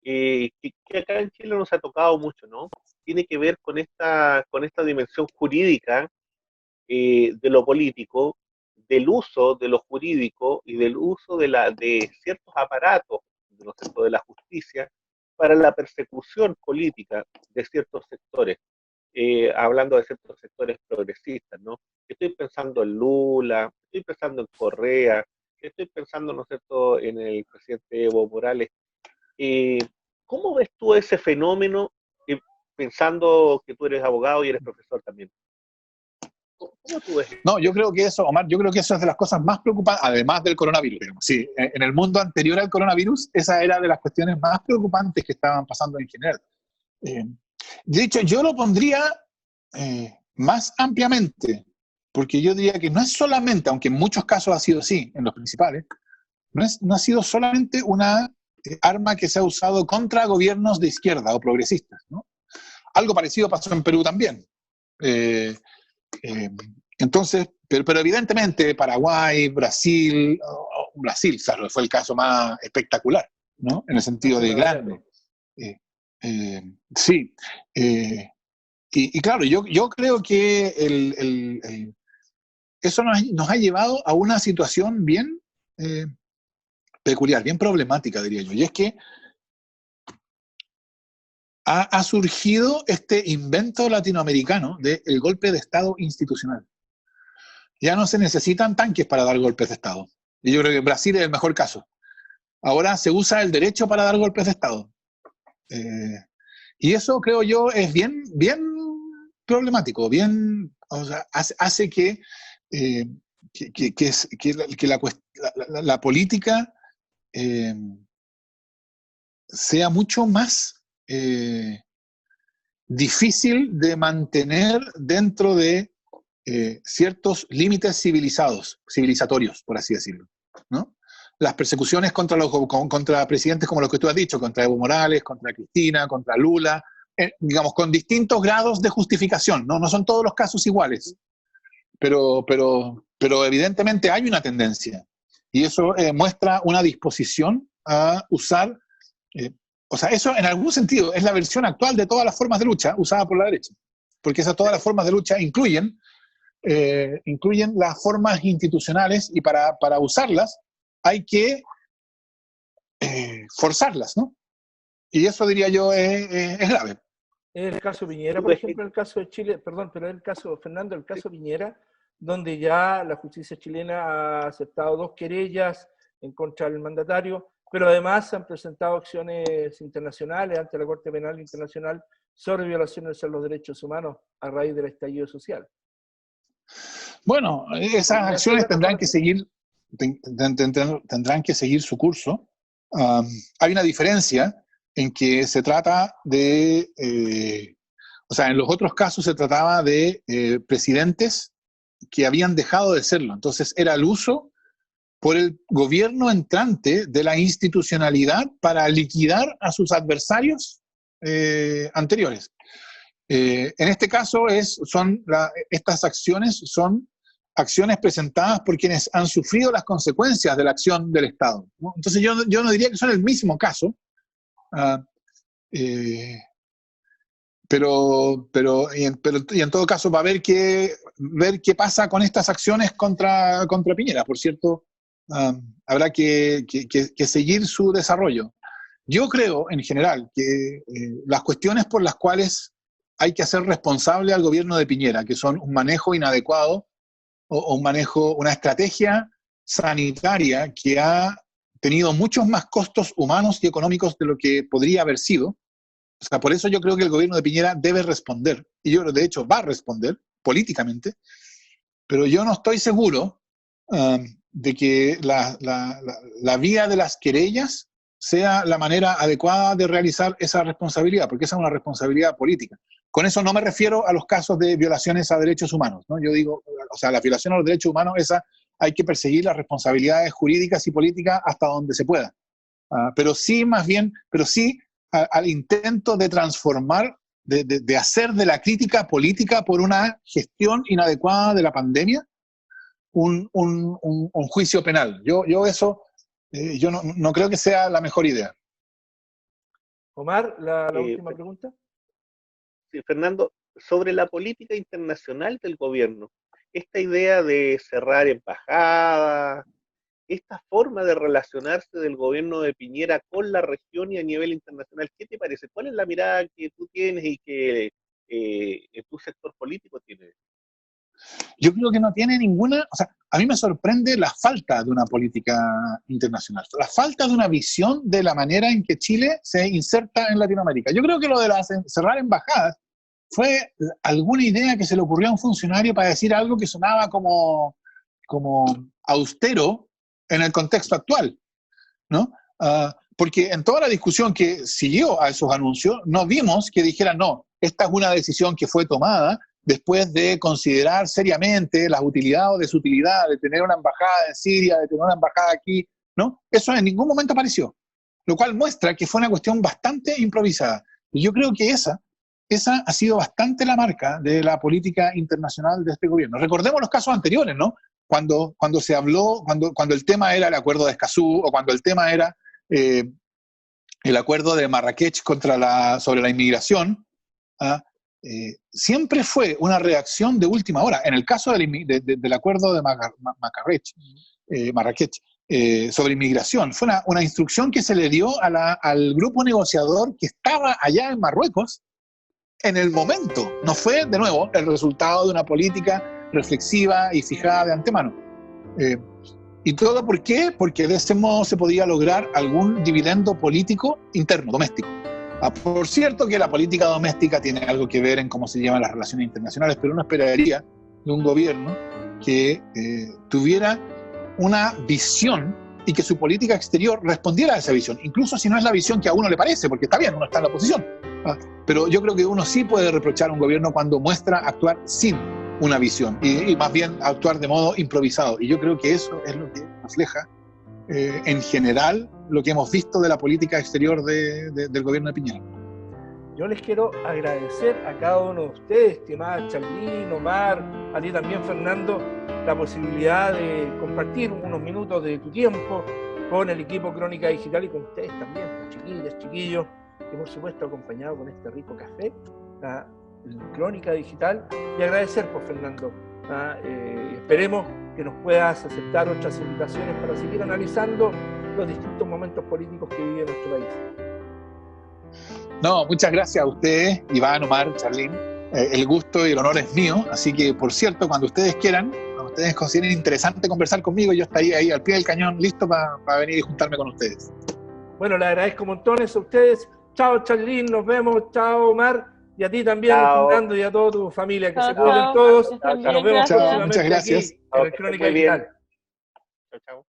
que acá en Chile nos ha tocado mucho, ¿no? Tiene que ver con esta dimensión jurídica de lo político, del uso de lo jurídico y del uso de ciertos aparatos, ¿no es cierto?, de la justicia para la persecución política de ciertos sectores, hablando de ciertos sectores progresistas, ¿no? Estoy pensando en Lula, estoy pensando en Correa, estoy pensando, ¿no es cierto?, en el presidente Evo Morales. ¿Cómo ves tú ese fenómeno, pensando que tú eres abogado y eres profesor también? ¿Cómo tú ves? No, yo creo que eso, Omar, es de las cosas más preocupantes, además del coronavirus. Digamos. Sí, en el mundo anterior al coronavirus, esa era de las cuestiones más preocupantes que estaban pasando en general. De hecho, yo lo pondría más ampliamente, porque yo diría que no es solamente, aunque en muchos casos ha sido así, en los principales, no ha sido solamente una arma que se ha usado contra gobiernos de izquierda o progresistas, ¿no? Algo parecido pasó en Perú también. Entonces, pero evidentemente Paraguay, Brasil, claro, fue el caso más espectacular, ¿no? En el sentido de grande. Sí. Y claro, yo creo que eso nos ha llevado a una situación bien peculiar, bien problemática, diría yo. Y es que ha surgido este invento latinoamericano del golpe de Estado institucional. Ya no se necesitan tanques para dar golpes de Estado. Y yo creo que Brasil es el mejor caso. Ahora se usa el derecho para dar golpes de Estado. Y eso, creo yo, es bien problemático, o sea, hace que la política sea mucho más difícil de mantener dentro de ciertos límites civilizatorios, por así decirlo, ¿no? Las persecuciones contra presidentes como los que tú has dicho, contra Evo Morales, contra Cristina, contra Lula, digamos, con distintos grados de justificación, ¿no? No son todos los casos iguales, pero evidentemente hay una tendencia, y eso muestra una disposición a usar, o sea, eso en algún sentido es la versión actual de todas las formas de lucha usada por la derecha, porque todas las formas de lucha incluyen las formas institucionales, y para usarlas hay que forzarlas, ¿no? Y eso, diría yo, es grave. Es el caso Piñera, por ejemplo, el caso de Chile, perdón, pero es el caso, Fernando, el caso Piñera, donde ya la justicia chilena ha aceptado 2 querellas en contra del mandatario, pero además han presentado acciones internacionales ante la Corte Penal Internacional sobre violaciones a los derechos humanos a raíz del estallido social. Bueno, esas acciones tendrán que seguir su curso. Hay una diferencia en que se trata de, o sea, en los otros casos se trataba de presidentes que habían dejado de serlo. Entonces era el uso por el gobierno entrante de la institucionalidad para liquidar a sus adversarios anteriores. En este caso, estas acciones son acciones presentadas por quienes han sufrido las consecuencias de la acción del Estado, ¿no? Entonces yo no diría que son el mismo caso, y en todo caso va a haber que ver qué pasa con estas acciones contra Piñera. Por cierto, habrá que seguir su desarrollo. Yo creo, en general, que las cuestiones por las cuales hay que hacer responsable al gobierno de Piñera, que son un manejo inadecuado o una estrategia sanitaria que ha tenido muchos más costos humanos y económicos de lo que podría haber sido. O sea, por eso yo creo que el gobierno de Piñera debe responder, y yo de hecho va a responder políticamente, pero yo no estoy seguro de que la vía de las querellas sea la manera adecuada de realizar esa responsabilidad, porque esa es una responsabilidad política. Con eso no me refiero a los casos de violaciones a derechos humanos, ¿no? Yo digo, o sea, la violación a los derechos humanos, esa hay que perseguir las responsabilidades jurídicas y políticas hasta donde se pueda. Pero sí, al intento de transformar, de hacer de la crítica política por una gestión inadecuada de la pandemia un juicio penal. Yo no creo que sea la mejor idea. Omar, la última pregunta. Sí, Fernando, sobre la política internacional del gobierno, esta idea de cerrar embajadas, esta forma de relacionarse del gobierno de Piñera con la región y a nivel internacional, ¿qué te parece? ¿Cuál es la mirada que tú tienes y que tu sector político tiene? Yo creo que no tiene ninguna, o sea, a mí me sorprende la falta de una política internacional, la falta de una visión de la manera en que Chile se inserta en Latinoamérica. Yo creo que lo de cerrar embajadas fue alguna idea que se le ocurrió a un funcionario para decir algo que sonaba como austero en el contexto actual, ¿no? Porque en toda la discusión que siguió a esos anuncios, no vimos que dijeran, no, esta es una decisión que fue tomada después de considerar seriamente la utilidad o desutilidad de tener una embajada en Siria, de tener una embajada aquí, ¿no? Eso en ningún momento apareció, lo cual muestra que fue una cuestión bastante improvisada. Y yo creo que esa ha sido bastante la marca de la política internacional de este gobierno. Recordemos los casos anteriores, ¿no? Cuando se habló, cuando el tema era el acuerdo de Escazú, o cuando el tema era el acuerdo de Marrakech sobre la inmigración, siempre fue una reacción de última hora. En el caso del acuerdo de Marrakech sobre inmigración, fue una instrucción que se le dio al grupo negociador que estaba allá en Marruecos en el momento. No fue, de nuevo, el resultado de una política reflexiva y fijada de antemano. ¿Y todo por qué? Porque de ese modo se podía lograr algún dividendo político interno, doméstico. Por cierto que la política doméstica tiene algo que ver en cómo se llevan las relaciones internacionales, pero uno esperaría de un gobierno que tuviera una visión y que su política exterior respondiera a esa visión, incluso si no es la visión que a uno le parece, porque está bien, uno está en la oposición. Pero yo creo que uno sí puede reprochar a un gobierno cuando muestra actuar sin una visión y más bien actuar de modo improvisado. Y yo creo que eso es lo que refleja en general lo que hemos visto de la política exterior del gobierno de Piñera. Yo les quiero agradecer a cada uno de ustedes, estimada Charlín, Omar, a ti también, Fernando, la posibilidad de compartir unos minutos de tu tiempo con el equipo Crónica Digital y con ustedes también, chiquillas, chiquillos, y por supuesto acompañado con este rico café, Crónica Digital, y agradecer, pues, Fernando, esperemos que nos puedas aceptar otras invitaciones para seguir analizando los distintos momentos políticos que vive nuestro país. No, muchas gracias a ustedes, Iván, Omar, Charlín. El gusto y el honor es mío, así que, por cierto, cuando ustedes quieran, cuando ustedes consideren interesante conversar conmigo, yo estaría ahí al pie del cañón, listo para venir y juntarme con ustedes. Bueno, le agradezco montones a ustedes. Chao, Charlín, nos vemos. Chao, Omar. Y a ti también, Fernando, y a toda tu familia. Que se cuiden todos. Nos vemos próximamente. Muchas gracias. Aquí en el Crónica Digital. Chao, chao.